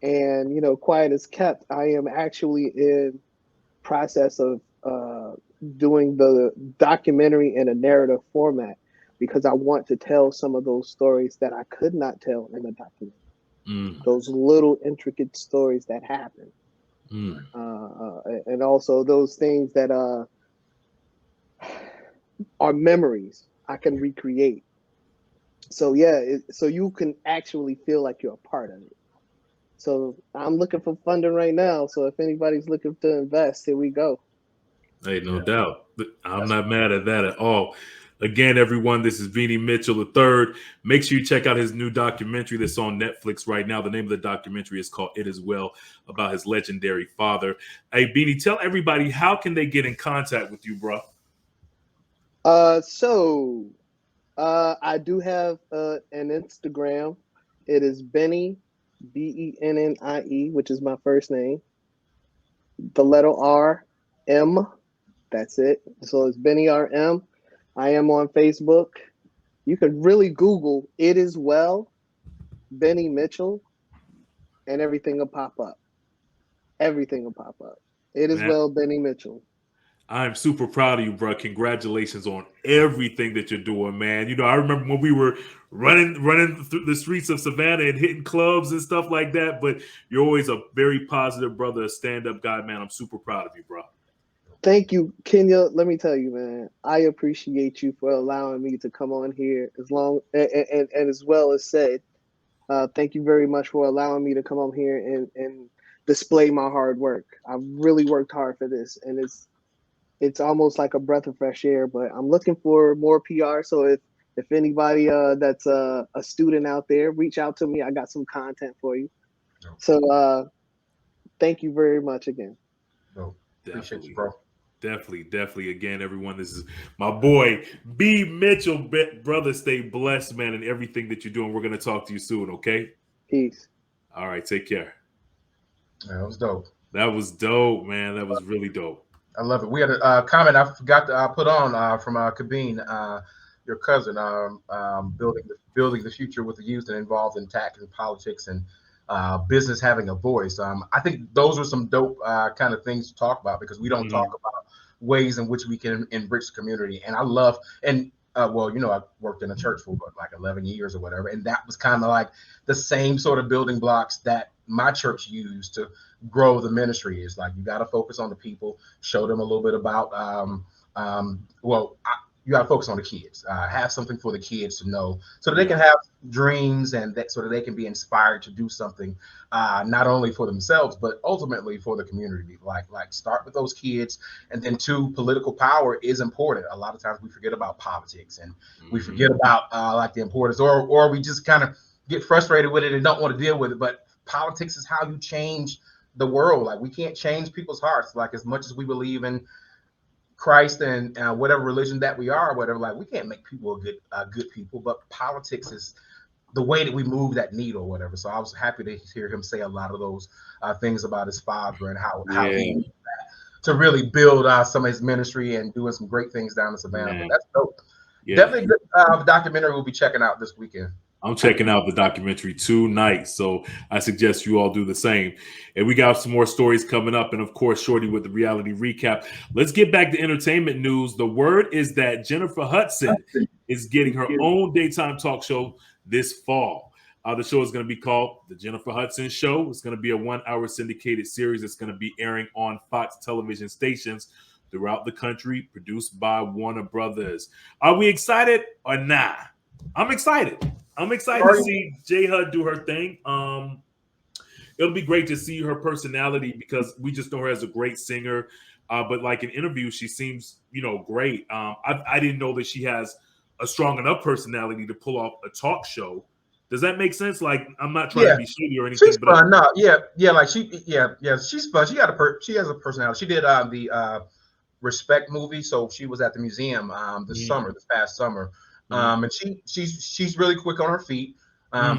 And quiet as kept, I am actually in process of doing the documentary in a narrative format because I want to tell some of those stories that I could not tell in the documentary. Those little intricate stories that happen, and also those things that are memories I can recreate. So so you can actually feel like you're a part of it. So I'm looking for funding right now. So if anybody's looking to invest, here we go. Hey, no doubt. I'm not mad at that at all. Again, everyone, this is Beenie Mitchell III. Make sure you check out his new documentary that's on Netflix right now. The name of the documentary is called It Is Well, about his legendary father. Hey, Beenie, tell everybody, how can they get in contact with you, bro? I do have an Instagram. It is Benny, Bennie, which is my first name. The letter R, M. That's it. So it's Beenie RM. I am on Facebook. You can really Google It Is Well, Beenie Mitchell, and everything will pop up. Everything will pop up. It Is Well, Beenie Mitchell. I'm super proud of you, bro. Congratulations on everything that you're doing, man. I remember when we were running through the streets of Savannah and hitting clubs and stuff like that, but you're always a very positive brother, a stand-up guy, man. I'm super proud of you, bro. Thank you, Kenya. Let me tell you, man, I appreciate you for allowing me to come on here and as well as said, thank you very much for allowing me to come on here and display my hard work. I've really worked hard for this, and it's almost like a breath of fresh air, but I'm looking for more PR. So if anybody that's a student out there, reach out to me. I got some content for you. So thank you very much again. Appreciate you, bro. Definitely. Again, everyone, this is my boy, B. Mitchell. Brother, stay blessed, man, and everything that you're doing. We're going to talk to you soon, okay? Peace. All right, take care. That was dope. That was dope, man. That was really dope. I love it. We had a comment I forgot to put on from Kabeen, your cousin, building the future with the youth and involved in tech and politics and business having a voice. I think those are some dope kind of things to talk about because we don't talk about ways in which we can enrich the community. And I love, and I worked in a church for like 11 years or whatever. And that was kind of like the same sort of building blocks that my church used to grow the ministry. Is like, you got to focus on the people, show them a little bit about, you got to focus on the kids, have something for the kids to know so that they can have dreams and so that they can be inspired to do something, not only for themselves, but ultimately for the community. Like start with those kids. And then two, political power is important. A lot of times we forget about politics and we forget about like the importance, or we just kind of get frustrated with it and don't want to deal with it. But politics is how you change the world. Like, we can't change people's hearts. Like, as much as we believe in Christ and whatever religion that we are, whatever, like, we can't make people good people, but politics is the way that we move that needle or whatever. So I was happy to hear him say a lot of those things about his father and how he used that to really build some of his ministry and doing some great things down in Savannah. But that's dope. Definitely a good documentary we'll be checking out this weekend. I'm checking out the documentary tonight, so I suggest you all do the same. And we got some more stories coming up, and of course, Shorty with the reality recap. Let's get back to entertainment news. The word is that Jennifer Hudson is getting her own daytime talk show this fall. The show is going to be called The Jennifer Hudson Show. It's going to be a 1-hour syndicated series that's going to be airing on Fox television stations throughout the country, produced by Warner Brothers. Are we excited or nah? I'm excited. I'm excited to see J Hud do her thing. It'll be great to see her personality because we just know her as a great singer. But like in interviews, she seems, great. I didn't know that she has a strong enough personality to pull off a talk show Does that make sense? Like, I'm not trying to be shitty or anything. She's fun. No, like she's fun. She has a personality. She did the Respect movie, so she was at the museum this past summer. And she's really quick on her feet.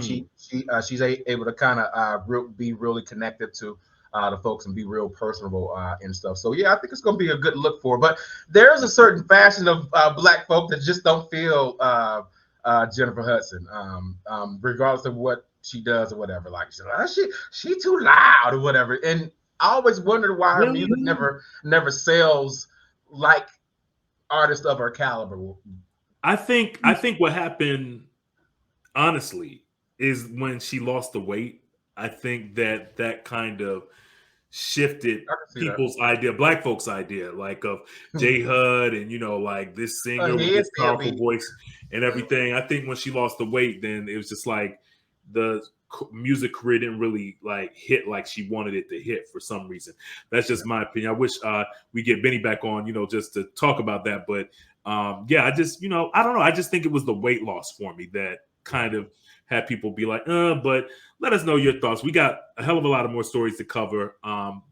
She's able to kind of be really connected to the folks and be real personable and stuff. So yeah, I think it's going to be a good look for her. But there's a certain fashion of black folk that just don't feel Jennifer Hudson, regardless of what she does or whatever. Like she too loud or whatever. And I always wondered why her music never sells like artists of her caliber. I think what happened, honestly, is when she lost the weight. I think that kind of shifted people's idea, black folks' idea, like of J Hud and like this singer with this powerful voice and everything. I think when she lost the weight, then it was just like the music career didn't really like hit like she wanted it to hit for some reason. That's just my opinion. I wish we get Benny back on, just to talk about that. But I just, I don't know. I just think it was the weight loss for me that kind of had people be like, but let us know your thoughts. We got a hell of a lot of more stories to cover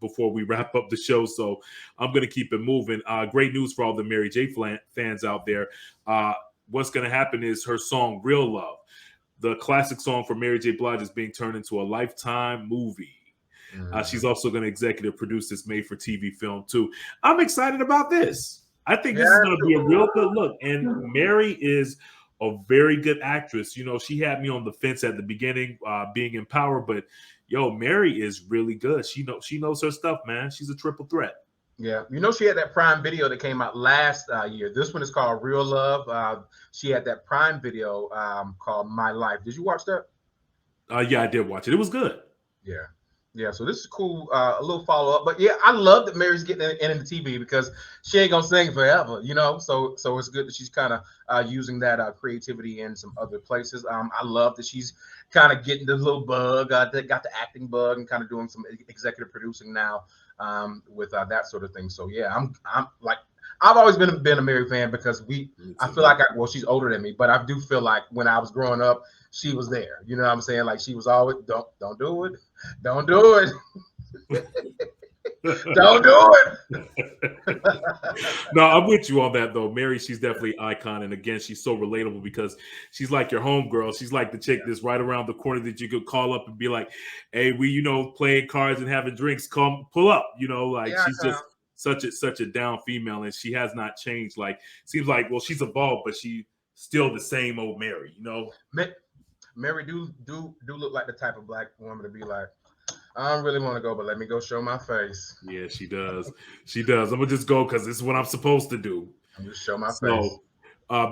before we wrap up the show. So I'm going to keep it moving. Great news for all the Mary J fans out there. What's going to happen is her song Real Love, the classic song for Mary J. Blige, is being turned into a Lifetime movie. She's also going to executive produce this made-for-TV film too. I'm excited about this. I think this is going to be a real good look. And Mary is a very good actress. She had me on the fence at the beginning, being in Power, but Mary is really good. She knows her stuff, man. She's a triple threat. Yeah, she had that Prime Video that came out last year. This one is called Real Love. She had that Prime Video called My Life. Did you watch that? Yeah, I did watch it. It was good. Yeah. So this is cool. A little follow up, but yeah, I love that Mary's getting into TV because she ain't gonna sing forever, So it's good that she's kind of using that creativity in some other places. I love that she's kind of getting the little bug, got the acting bug, and kind of doing some executive producing now with that sort of thing. So yeah, I'm like, I've always been a Mary fan because I feel like she's older than me, but I do feel like when I was growing up, she was there. You know what I'm saying? Like she was always don't do it. Don't do it. Don't do it. No, I'm with you on that though. Mary, she's definitely an icon. And again, she's so relatable because she's like your homegirl. She's like the chick that's right around the corner that you could call up and be like, hey, we, playing cards and having drinks, come pull up, she's just such a down female, and she has not changed. Like, seems like, she's evolved, but she still the same old Mary, Mary do look like the type of black woman to be like, I don't really want to go, but let me go show my face. Yeah, she does. I'm gonna just go because this is what I'm supposed to do. I'm just show my face.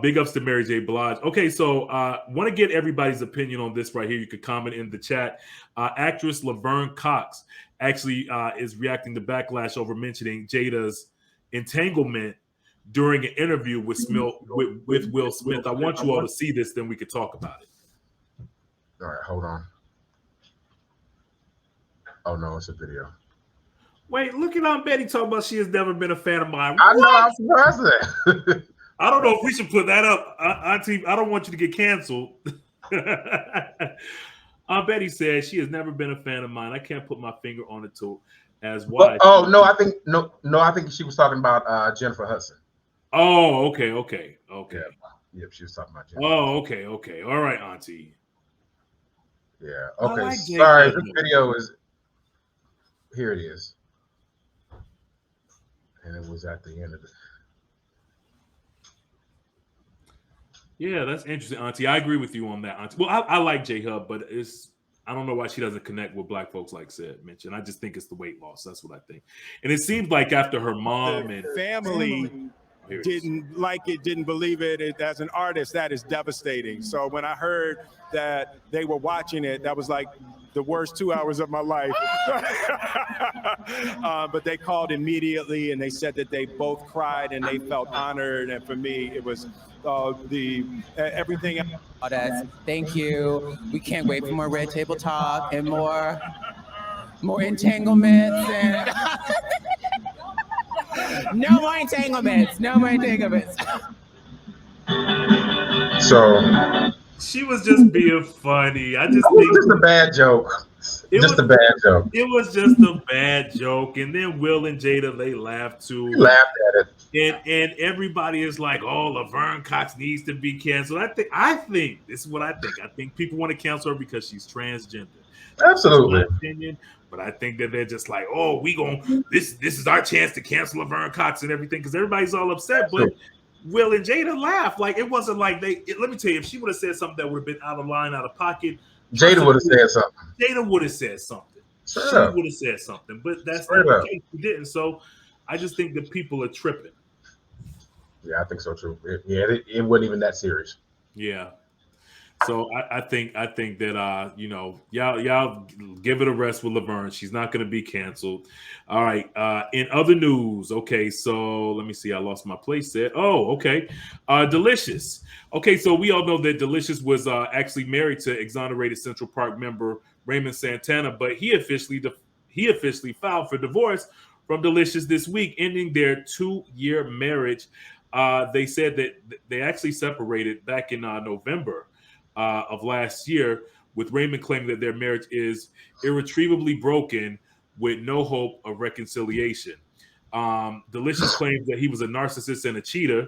Big ups to Mary J. Blige. Okay, so want to get everybody's opinion on this right here. You could comment in the chat. Actress Laverne Cox actually is reacting to backlash over mentioning Jada's entanglement during an interview with Will Smith. I want you all to see this, then we could talk about it. All right, hold on. Oh no, it's a video. Wait, look at Aunt Betty talking about she has never been a fan of mine. I know, I'm surprised at that. I don't know if we should put that up. Auntie, I don't want you to get canceled. Aunt Betty said she has never been a fan of mine. I can't put my finger on it as why. I think she was talking about Jennifer Hudson. Oh, okay. Yep, she was talking about Jennifer. Oh, okay. All right, Auntie. Yeah. Okay. Like sorry, this video is here. It is, and it was at the end of it. Yeah, that's interesting, Auntie. I agree with you on that, Auntie. Well, I like J Hub, but I don't know why she doesn't connect with black folks like Sid mentioned. I just think it's the weight loss. That's what I think. And it seems like after her mom and family didn't believe it. As an artist, that is devastating. So when I heard that they were watching it, that was like the worst 2 hours of my life. But they called immediately and they said that they both cried and they felt honored. And for me, it was everything. Thank you. We can't wait for more Red Table Talk and more entanglements. And no more entanglements. She was just being funny. I just think it was just a bad joke. A bad joke. It was just a bad joke. And then Will and Jada, they laughed too. They laughed at it. And everybody is like, "Oh, Laverne Cox needs to be canceled." I think this is what I think. I think people want to cancel her because she's transgender. Absolutely. That's my opinion. But I think that they're just like, "Oh, this is our chance to cancel Laverne Cox and everything," because everybody's all upset. But Will and Jada laughed. Like, it wasn't like let me tell you, if she would have said something that would have been out of line, out of pocket, Jada would have said something. Jada would have said something. She would have said something. But that's not the case. She didn't. So I just think that people are tripping. Yeah, I think so too. It wasn't even that serious. Yeah. So I think that y'all give it a rest with Laverne. She's not going to be canceled. All right. In other news, okay. So let me see. I lost my place there. Oh, okay. Delicious. Okay, so we all know that Delicious was actually married to exonerated Central Park member Raymond Santana, but he officially filed for divorce from Delicious this week, ending their 2-year marriage. They said that they actually separated back in November of last year, with Raymond claiming that their marriage is irretrievably broken with no hope of reconciliation. Delicious claims that he was a narcissist and a cheater.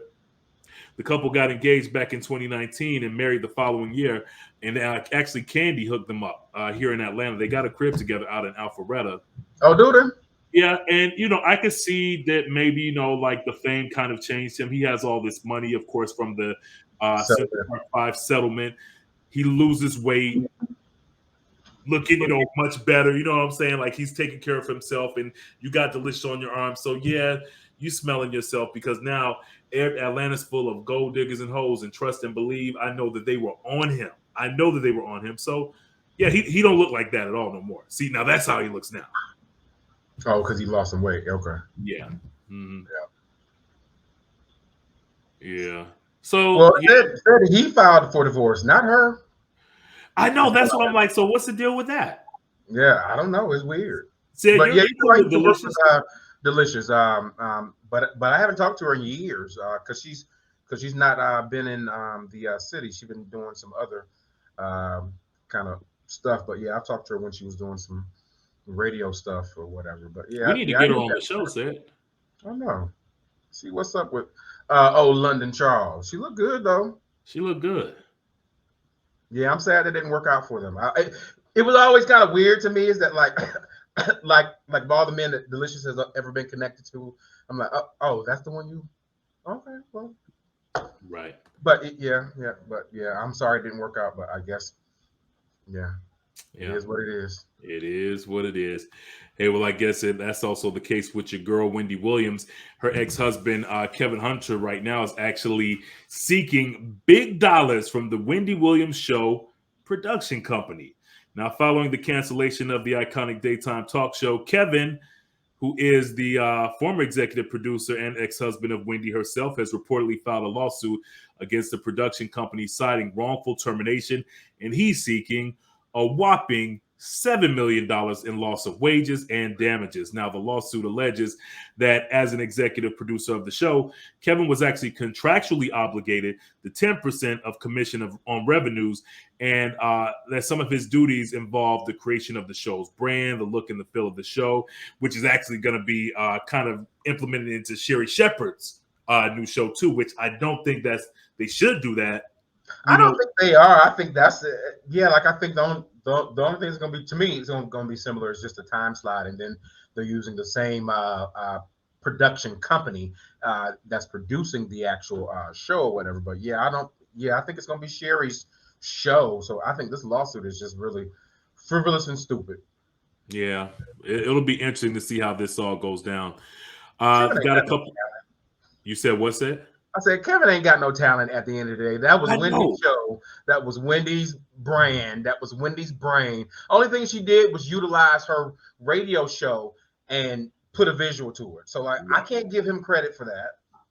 The couple got engaged back in 2019 and married the following year. And actually, Candy hooked them up here in Atlanta. They got a crib together out in Alpharetta. Oh, do they? Yeah, and I could see that maybe like the fame kind of changed him. He has all this money, of course, from the Central Park 5 settlement. He loses weight, looking much better. You know what I'm saying? Like, he's taking care of himself, and you got Delicious on your arm. So yeah, you smelling yourself, because now Atlanta's full of gold diggers and hoes, and trust and believe. I know that they were on him. So yeah, he don't look like that at all no more. See, now that's how he looks now. Oh, because he lost some weight. Okay. Yeah. Mm-hmm. Yeah. So well, he filed for divorce, not her. I know. That's what I'm like. So what's the deal with that? Yeah, I don't know. It's weird. See, but yeah, you're right. Delicious. Delicious. But I haven't talked to her in years because she's not been in the city. She's been doing some other kind of stuff. But yeah, I talked to her when she was doing some radio stuff or whatever. But yeah, we need to get her on the show, Sid. I know. See what's up with London Charles. She looked good though. She looked good. Yeah, I'm sad it didn't work out for them. It was always kind of weird to me is that like of all the men that Delicious has ever been connected to, I'm like, oh, that's the one you. Okay, well. Right. But I'm sorry it didn't work out. But I guess, yeah. It is what it is. It is what it is. Hey, well, I guess that's also the case with your girl, Wendy Williams. Her ex-husband, Kevin Hunter, right now is actually seeking big dollars from the Wendy Williams Show production company. Now, following the cancellation of the iconic daytime talk show, Kevin, who is the former executive producer and ex-husband of Wendy herself, has reportedly filed a lawsuit against the production company citing wrongful termination, and he's seeking a whopping $7 million in loss of wages and damages. Now, the lawsuit alleges that as an executive producer of the show, Kevin was actually contractually obligated to 10% of commission on revenues, and that some of his duties involved the creation of the show's brand, the look and the feel of the show, which is actually going to be kind of implemented into Sherry Shepherd's new show too, which I don't think they should do that. I don't think they are. I think that's it. Yeah, like I think the only thing that's going to be, to me, it's going to be similar. It's just a time slide, and then they're using the same production company that's producing the actual show or whatever. But yeah, I think it's going to be Sherry's show. So I think this lawsuit is just really frivolous and stupid. Yeah, it'll be interesting to see how this all goes down. Got a couple. You said what's that? I said, Kevin ain't got no talent at the end of the day. That was Wendy's show. That was Wendy's brand. That was Wendy's brain. Only thing she did was utilize her radio show and put a visual to it. So I can't give him credit for that.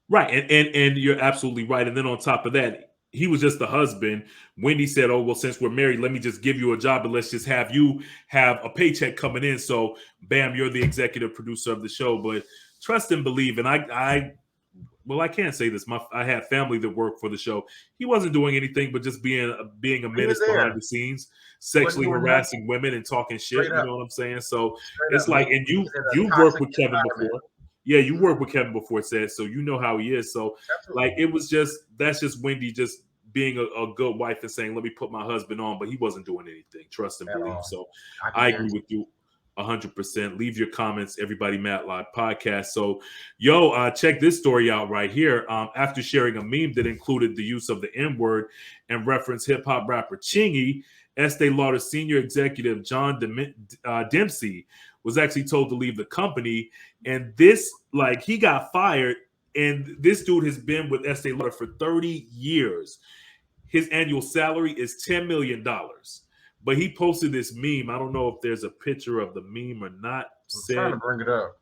Right. And you're absolutely right. And then on top of that, he was just the husband. Wendy said, oh, well, since we're married, let me just give you a job and let's just have you have a paycheck coming in. So bam, you're the executive producer of the show. But trust and believe. And well, I can't say this. I had family that worked for the show. He wasn't doing anything but just being a menace behind the scenes, sexually harassing women and talking shit. You know what I'm saying? So it's like, and you worked with Kevin before. Yeah, you worked with Kevin before, said, so you know how he is. So like, it was that's just Wendy just being a good wife and saying, let me put my husband on, but he wasn't doing anything. Trust and believe. So I agree with you 100%. Leave your comments, everybody. Matt Live podcast. So, check this story out right here. After sharing a meme that included the use of the N-word and referenced hip hop rapper Chingy, Estee Lauder senior executive John Dempsey was actually told to leave the company. And this, like, he got fired. And this dude has been with Estee Lauder for 30 years. His annual salary is $10 million. But he posted this meme. I don't know if there's a picture of the meme or not. I'm trying to bring it up.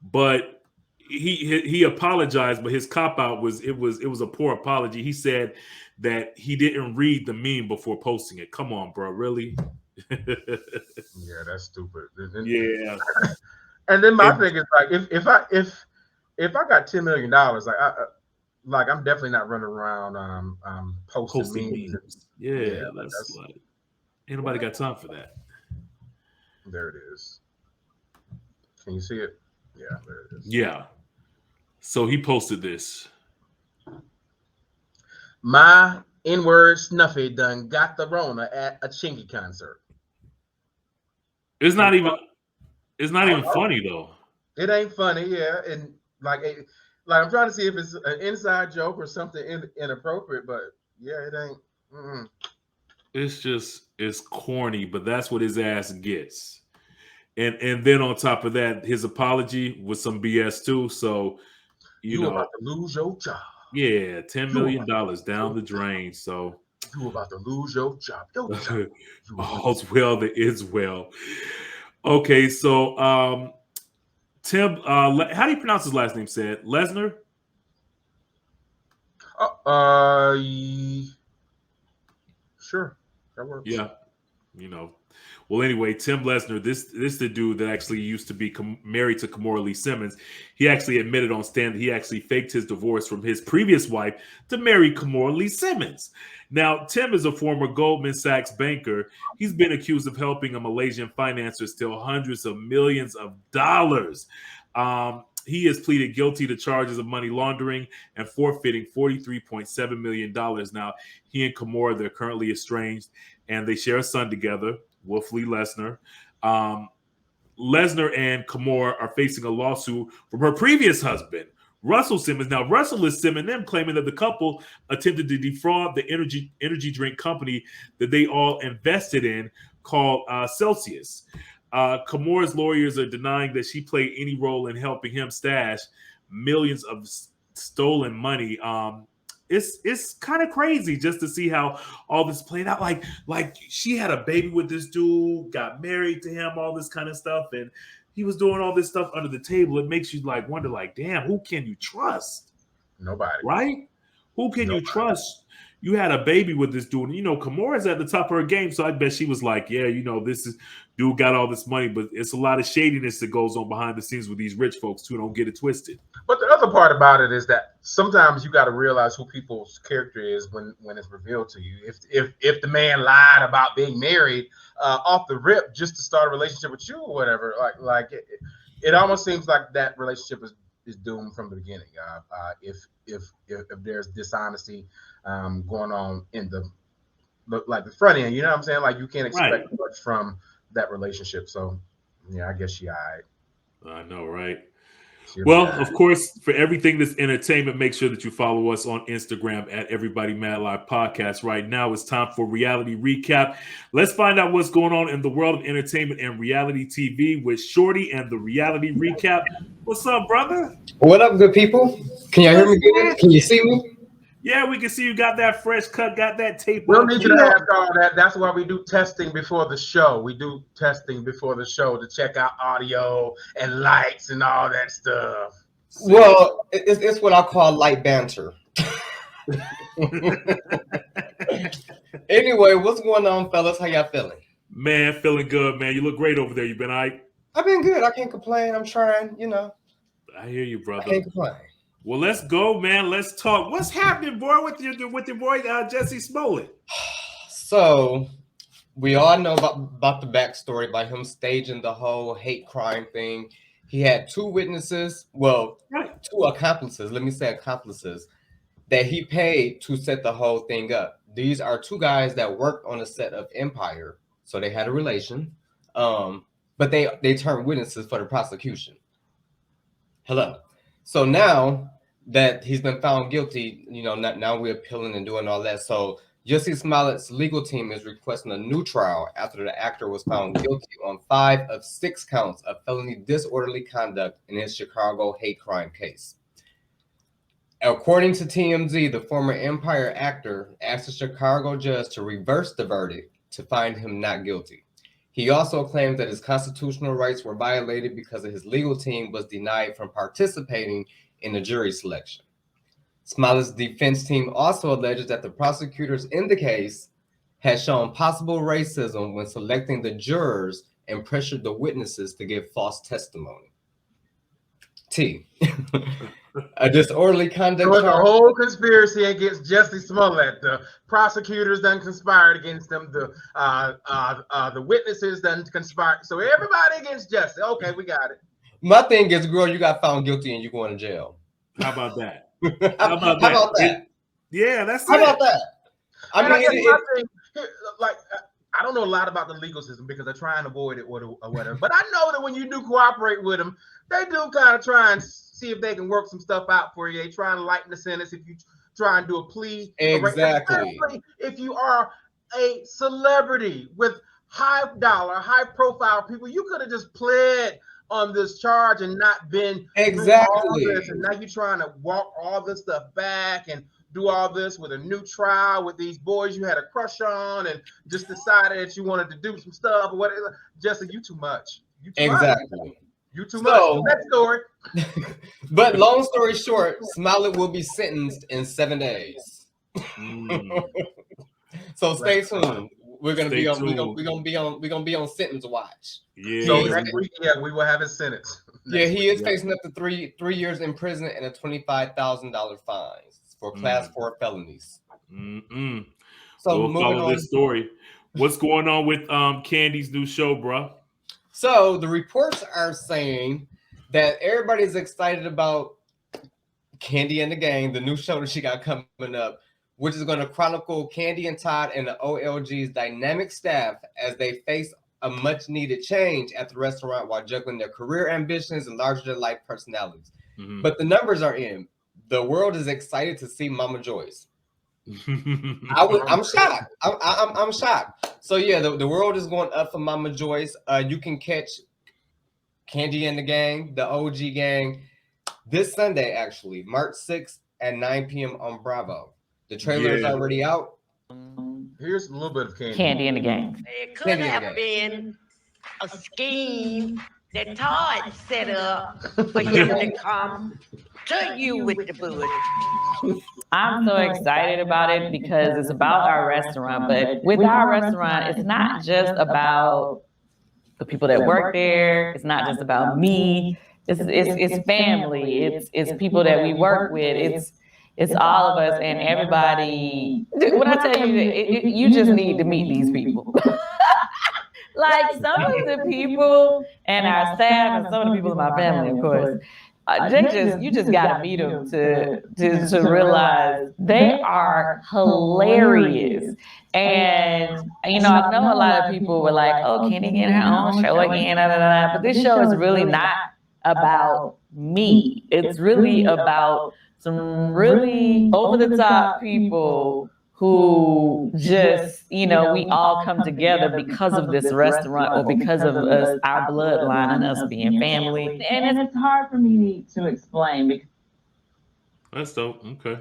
But he apologized, but his cop out was a poor apology. He said that he didn't read the meme before posting it. Come on, bro, really? Yeah, that's stupid. Yeah. And then my thing is like, if I got $10 million, like I'm definitely not running around posting memes. Yeah, that's like, ain't nobody got time for that. There it is. Can you see it? Yeah, there it is. Yeah. So he posted this. My N-word Snuffy done got the Rona at a Chingy concert. It's not even funny though. It ain't funny, yeah, and like I'm trying to see if it's an inside joke or something inappropriate, but yeah, it ain't. Mm-mm. It's corny, but that's what his ass gets. And then on top of that, his apology was some BS too. So you know, about to lose your job. Yeah, $10 million down the drain. So you about to lose your job. All's well that is well. Okay, so Tim, how do you pronounce his last name? Said Lesnar. Sure, that works. Yeah, you know. Well, anyway, Tim Lesnar, this is the dude that actually used to be married to Kimora Lee Simmons. He actually admitted on stand that he actually faked his divorce from his previous wife to marry Kimora Lee Simmons. Now, Tim is a former Goldman Sachs banker. He's been accused of helping a Malaysian financier steal hundreds of millions of dollars. He has pleaded guilty to charges of money laundering and forfeiting $43.7 million. Now, he and Kimora, they're currently estranged, and they share a son together, Wolf Lee Lesnar. Lesnar and Kimora are facing a lawsuit from her previous husband, Russell Simmons. Now, Russell is suing them, claiming that the couple attempted to defraud the energy drink company that they all invested in called Celsius. Kimora's lawyers are denying that she played any role in helping him stash millions of stolen money. It's kind of crazy just to see how all this played out. Like she had a baby with this dude, got married to him, all this kind of stuff, and he was doing all this stuff under the table. It makes you like wonder, like, damn, who can you trust? Nobody, right? Who can you trust? You had a baby with this dude. You know, Kimora's at the top of her game, so I bet she was like, yeah, you know, this is dude got all this money, but it's a lot of shadiness that goes on behind the scenes with these rich folks too. Don't get it twisted. But the other part about it is that sometimes you got to realize who people's character is when it's revealed to you. If the man lied about being married off the rip just to start a relationship with you or whatever, like it almost seems like that relationship is doomed from the beginning. If there's dishonesty going on in the front end, you know what I'm saying? Like you can't expect much from that relationship. So yeah, I guess she alright. I know, right? Well, of course, for everything that's entertainment, make sure that you follow us on Instagram at Everybody Mad Live Podcast. Right now, it's time for Reality Recap. Let's find out what's going on in the world of entertainment and reality TV with Shorty and the Reality Recap. What's up, brother? What up, good people? Can y'all hear me good? Can you see me? Yeah, we can see you got that fresh cut, got that tape. We don't need you to ask all that. That's why we do testing before the show. We do testing before the show to check out audio and lights and all that stuff. Well, it's what I call light banter. Anyway, what's going on, fellas? How y'all feeling? Man, feeling good, man. You look great over there. You been all right? I've been good. I can't complain. I'm trying, you know. I hear you, brother. I can't complain. Well, let's go, man. Let's talk. What's happening, boy, with your boy Jesse Smollett? So we all know about the backstory by him staging the whole hate crime thing. He had two witnesses, two accomplices. Let me say accomplices that he paid to set the whole thing up. These are two guys that worked on the set of Empire, so they had a relation. But they turned witnesses for the prosecution. Hello. So now that he's been found guilty, now we're appealing and doing all that. So Jussie Smollett's legal team is requesting a new trial after the actor was found guilty on 5 of 6 counts of felony disorderly conduct in his Chicago hate crime case. According to TMZ, the former Empire actor asked the Chicago judge to reverse the verdict to find him not guilty. He also claimed that his constitutional rights were violated because his legal team was denied from participating in the jury selection. Smollett's defense team also alleges that the prosecutors in the case had shown possible racism when selecting the jurors and pressured the witnesses to give false testimony. A disorderly conduct charge. A whole conspiracy against Jussie Smollett. The prosecutors done conspired against him. The witnesses done conspired. So everybody against Jussie. Okay, we got it. My thing is, girl, you got found guilty and you're going to jail. How about that? How about that? Yeah, that's How about that? I don't know a lot about the legal system because I try and avoid it or whatever. But I know that when you do cooperate with them, they do kind of try and see if they can work some stuff out for you. They try and lighten the sentence if you try and do a plea. Exactly. If you are a celebrity with high dollar, high profile people, you could have just pled on this charge and not been exactly. And now you're trying to walk all this stuff back and do all this with a new trial with these boys you had a crush on and just decided that you wanted to do some stuff or whatever. Justin, you too much. You too much. That story. But long story short, Smollett will be sentenced in 7 days. So stay tuned. We're gonna be on sentence watch. Yeah. So next week, we will have his sentence. He is facing up to three years in prison and a $25,000 fine for class 4 felonies. So we'll follow this story. What's going on with Candy's new show, bro? So the reports are saying that everybody's excited about Candy and the Gang, the new show that she got coming up, which is going to chronicle Candy and Todd and the OLG's dynamic staff as they face a much needed change at the restaurant while juggling their career ambitions and larger than life personalities. But the numbers are in. The world is excited to see Mama Joyce. I'm shocked. I'm shocked. So yeah, the world is going up for Mama Joyce. You can catch Candy and the Gang, the OG Gang, this Sunday actually, March 6th at 9 p.m. on Bravo. The trailer is already out. Here's a little bit of Candy. Candy and the Gang. It could have been a scheme that Todd set up for him to come to you with the booty. I'm so excited about it because it's about our restaurant. But with our restaurant, it's not just about the people that work there. It's not just about me. It's family. It's people that we work with. It's all of us and everybody. When I tell you, you just need to meet these people. Like some of the people and our staff and some of the people in my family, of course, you just got to meet them to realize they are hilarious. And, I know a lot of people were like, oh, Candy getting her own show again, but this show is really not about me. It's really about some really over-the-top people who just, we all come together because of this restaurant or because of us, our bloodline and us being family. And it's hard for me to explain because that's dope. Okay.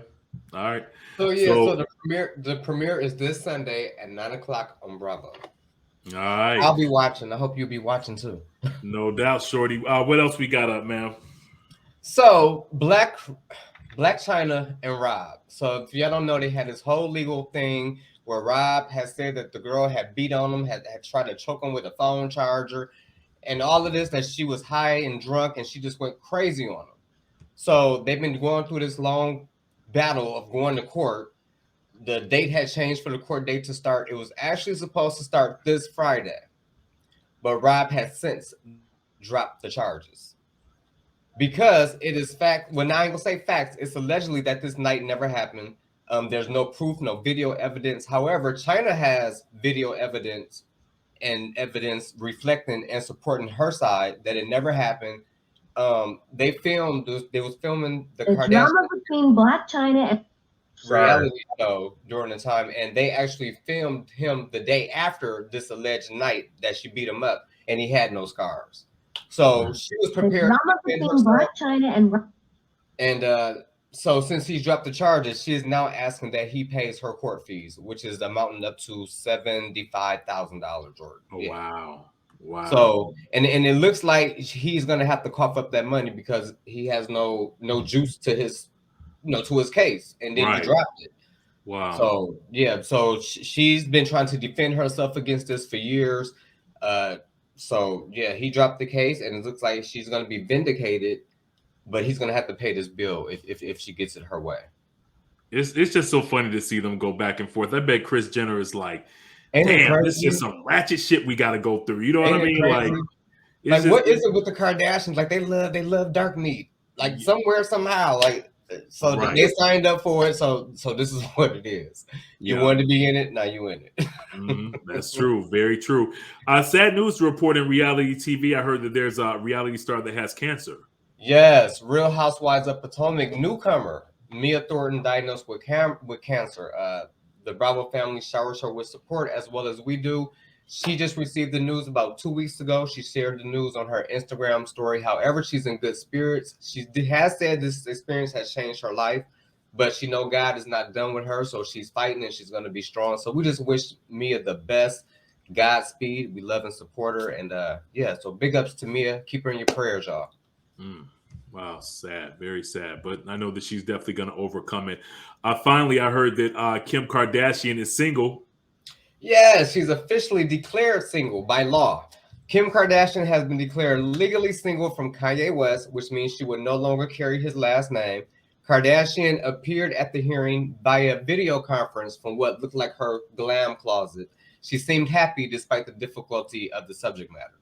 All right. So the premiere is this Sunday at 9:00 on Bravo. All right. I'll be watching. I hope you'll be watching too. No doubt, Shorty. What else we got up, man? So Black China and Rob. So if y'all don't know, they had this whole legal thing where Rob has said that the girl had beat on him, had tried to choke him with a phone charger, and all of this, that she was high and drunk and she just went crazy on him. So they've been going through this long battle of going to court. The date had changed for the court date to start. It was actually supposed to start this Friday, but Rob has since dropped the charges because it is fact. Well, now I'm gonna say facts. It's allegedly that this night never happened. There's no proof, no video evidence. However, China has video evidence and evidence reflecting and supporting her side that it never happened. They was filming the Kardashian drama between Black China and reality show during the time, and they actually filmed him the day after this alleged night that she beat him up, and he had no scars. So she was prepared. drama between Black China and so since he's dropped the charges, she is now asking that he pays her court fees, which is amounting up to $75,000. Jordan. Oh, wow. Wow. So and it looks like he's gonna have to cough up that money because he has no juice to his to his case, and then he dropped it. Wow. So yeah, so she's been trying to defend herself against this for years. So yeah, he dropped the case, and it looks like she's gonna be vindicated, but he's gonna have to pay this bill if she gets it her way. It's just so funny to see them go back and forth. I bet Kris Jenner is like, damn, this is just some ratchet shit we got to go through. You know what I mean? Like what is it with the Kardashians? Like they love dark meat. Like somewhere, somehow, like so they signed up for it. So this is what it is. You wanted to be in it, now you in it. That's true. Very true. Sad news to report in reality TV. I heard that there's a reality star that has cancer. Yes, Real Housewives of Potomac newcomer Mia Thornton diagnosed with cancer. The Bravo family showers her with support as well as we do. She just received the news about 2 weeks ago. She shared the news on her Instagram story. However, she's in good spirits. She has said this experience has changed her life, but she know God is not done with her, so she's fighting and she's going to be strong. So we just wish Mia the best. Godspeed. We love and support her. And so big ups to Mia. Keep her in your prayers, y'all. Wow, sad, very sad. But I know that she's definitely going to overcome it. Finally, I heard that Kim Kardashian is single. Yes, she's officially declared single by law. Kim Kardashian has been declared legally single from Kanye West, which means she would no longer carry his last name. Kardashian appeared at the hearing via video conference from what looked like her glam closet. She seemed happy despite the difficulty of the subject matter.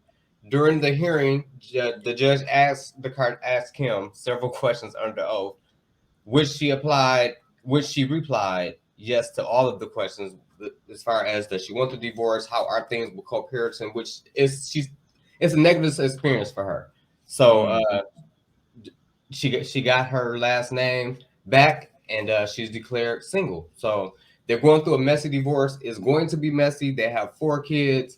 During the hearing, the judge asked Kim several questions under oath, which she replied yes to all of the questions, as far as does she want the divorce, how are things with co-parenting, which it's a negative experience for her. So she got her last name back, and she's declared single. So they're going through a messy divorce. It's going to be messy. They have 4 kids.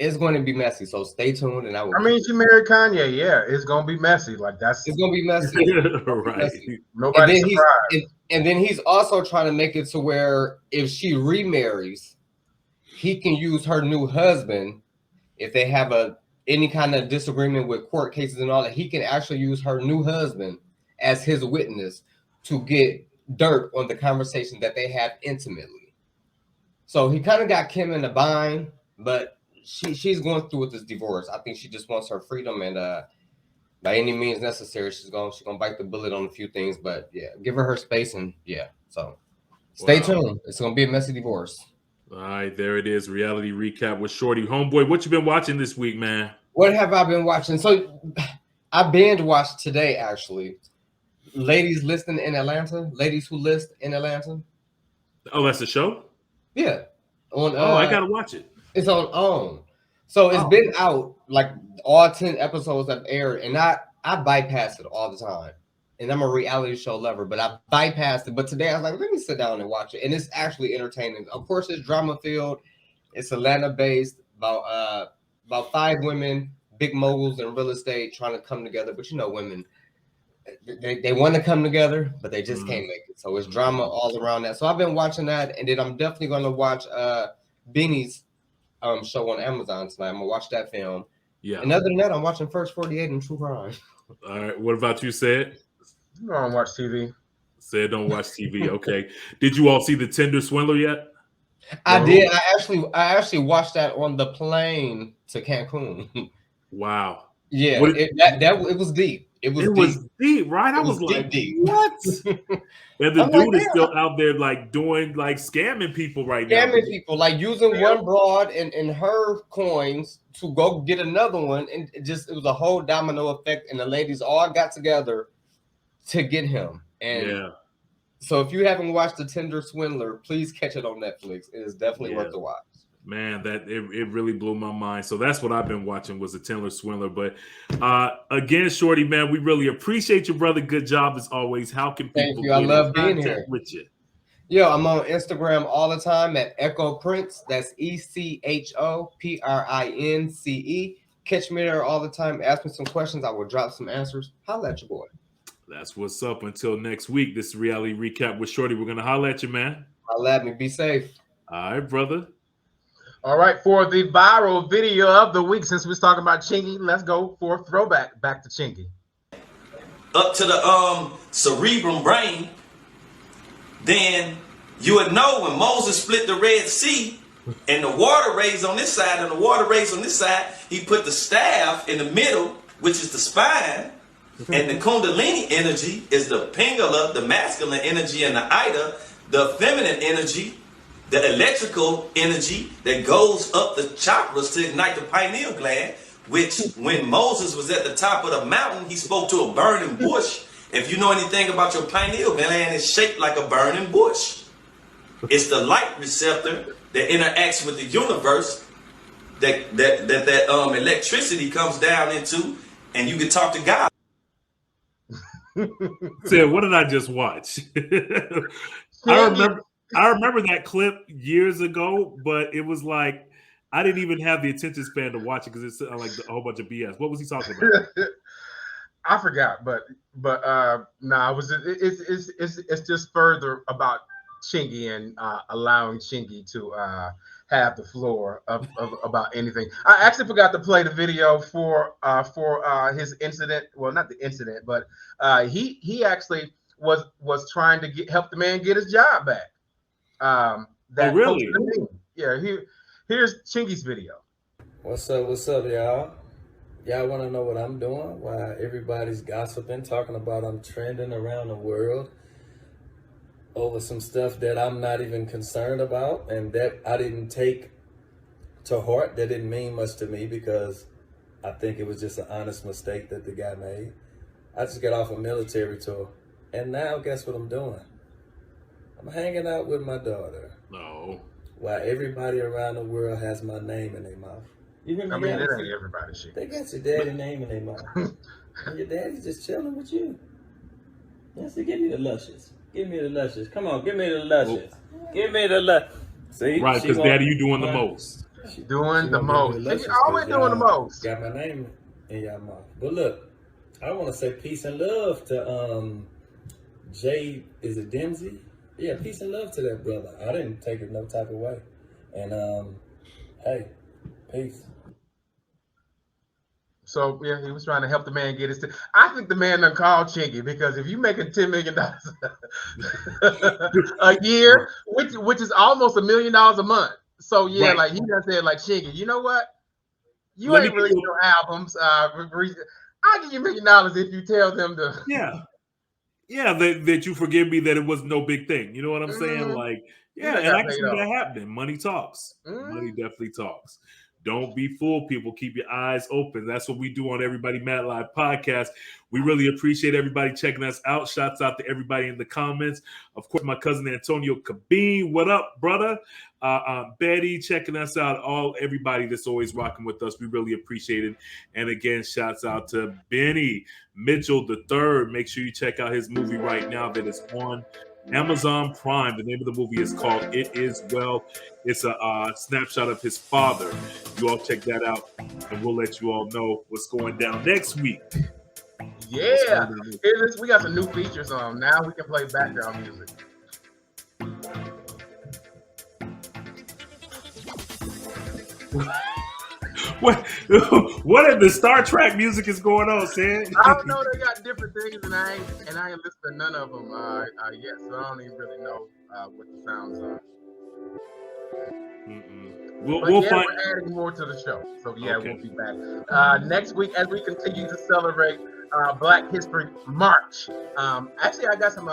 It's going to be messy, so stay tuned. And I mean, she married Kanye. Yeah, it's going to be messy. Like it's going to be messy. Right. Nobody's surprised. And then he's also trying to make it to where if she remarries, he can use her new husband. If they have any kind of disagreement with court cases and all that, he can actually use her new husband as his witness to get dirt on the conversation that they have intimately. So he kind of got Kim in the bind, but she's going through with this divorce. I think she just wants her freedom, and by any means necessary, she's gonna bite the bullet on a few things. But yeah, give her space, and so stay tuned. It's gonna be a messy divorce. All right, there it is. Reality recap with Shorty. Homeboy, what you been watching this week, man? What have I been watching? So I binge watched today, actually. Ladies Listing in Atlanta. Ladies Who List in Atlanta. Oh, that's the show? Yeah. I gotta watch it. It's on OWN. So it's been out, like all 10 episodes have aired, and I bypass it all the time. And I'm a reality show lover, but I bypassed it. But today I was like, let me sit down and watch it. And it's actually entertaining. Of course, it's drama filled. It's Atlanta based, about 5 women, big moguls in real estate trying to come together. But women, they want to come together, but they just can't make it. So it's drama all around that. So I've been watching that, and then I'm definitely going to watch Beanie's show on Amazon tonight. I'm gonna watch that film. Yeah. And other than that, I'm watching First 48 and True Crime. All right. What about you, Sid? I don't watch TV. Sid don't watch TV. Okay. Did you all see The Tinder Swindler yet? I did. I actually watched that on the plane to Cancun. Wow. Yeah. It was deep. It was deep, right? I was like, deep. What? And the I'm dude like, is still out there like doing like scamming people right now. Scamming people, like using one broad and her coins to go get another one, and it was a whole domino effect, and the ladies all got together to get him. And so if you haven't watched The Tinder Swindler, please catch it on Netflix. It is definitely worth the watch. Man, that it really blew my mind. So that's what I've been watching was The Tinder Swindler. But again, Shorty, man, we really appreciate you, brother. Good job as always. How can people Thank you. I love being here with you? Yeah, I'm on Instagram all the time at Echo Prince. That's ECHOPRINCE. Catch me there all the time. Ask me some questions. I will drop some answers. Holla at your boy. That's what's up. Until next week, this is Reality Recap with Shorty. We're going to holla at you, man. Holla at me. Be safe. All right, brother. All right, for the viral video of the week, since we're talking about Chingy, let's go for throwback back to Chingy. Up to the cerebrum brain, then you would know when Moses split the Red Sea and the water raised on this side and the water raised on this side, he put the staff in the middle, which is the spine, and the Kundalini energy is the Pingala, the masculine energy, and the Ida, the feminine energy, the electrical energy that goes up the chakras to ignite the pineal gland, which when Moses was at the top of the mountain, he spoke to a burning bush. If you know anything about your pineal gland, it's shaped like a burning bush. It's the light receptor that interacts with the universe that electricity comes down into, and you can talk to God. Said, what did I just watch? I remember that clip years ago, but it was like I didn't even have the attention span to watch it because it's like a whole bunch of BS. What was he talking about? I forgot, but it's just further about Chingy and allowing Chingy to have the floor of about anything. I actually forgot to play the video for his incident. Well, not the incident, but he actually was trying to help the man get his job back. Really? Yeah. Here's Chingy's video. What's up, y'all? Y'all want to know what I'm doing? Why everybody's gossiping, talking about I'm trending around the world over some stuff that I'm not even concerned about and that I didn't take to heart. That didn't mean much to me because I think it was just an honest mistake that the guy made. I just got off a military tour, and now guess what I'm doing? I'm hanging out with my daughter. No. While everybody around the world has my name in their mouth. You remember I mean, that ain't everybody's shit. They got your daddy's name in their mouth. And your daddy's just chilling with you. Yes, so give me the luscious. Give me the luscious. Come on, give me the luscious. Give me the luscious. See? Right, because daddy, you doing the most. She doing the most. She's always doing the most. Got my name in your mouth. But look, I want to say peace and love to Jay, is it Dempsey? Yeah, peace and love to that brother. I didn't take it no type of way. And hey, peace. So yeah, he was trying to help the man get his. I think the man done called Chingy because if you making $10 million a year, which is almost $1 million a month. So yeah, like he done said, like Chingy, you know what? You ain't releasing no albums. I'll give you $1 million if you tell them to. Yeah, that you forgive me that it was no big thing. You know what I'm saying? Like, and I can see that happening. Money talks. Money definitely talks. Don't be fooled, people. Keep your eyes open. That's what we do on Everybody Mad Live podcast. We really appreciate everybody checking us out. Shouts out to everybody in the comments. Of course, my cousin Antonio Cabine. What up, brother? Betty checking us out. Everybody that's always rocking with us. We really appreciate it. And again, shouts out to Benny Mitchell III. Make sure you check out his movie right now that is on Amazon Prime. The name of the movie is called It Is Well. It's a snapshot of his father. You all check that out, and we'll let you all know what's going down next week. Yeah, we got some new features on. Now we can play background music. What if the Star Trek music is going on, Sam? I don't know. They got different things, and I ain't listened to none of them yet, so I don't even really know what the sounds are. We'll find. We're adding more to the show, so yeah, We'll be back next week as we continue to celebrate Black History March. Actually, I got some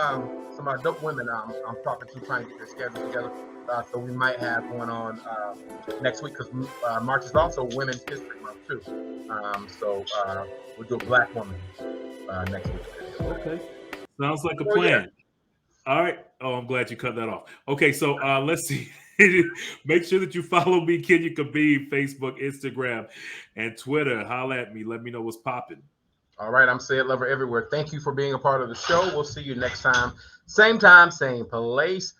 dope women I'm talking to, trying to get their schedule together. So we might have one on next week, because March is also Women's History Month too. So we'll do a Black woman next week. Okay, sounds like a plan. Yeah. All right. Oh, I'm glad you cut that off. Okay, so let's see. Make sure that you follow me, Kenya Khabib, Facebook, Instagram, and Twitter. Holla at me. Let me know what's popping. All right, I'm Said Lover everywhere. Thank you for being a part of the show. We'll see you next time. Same place.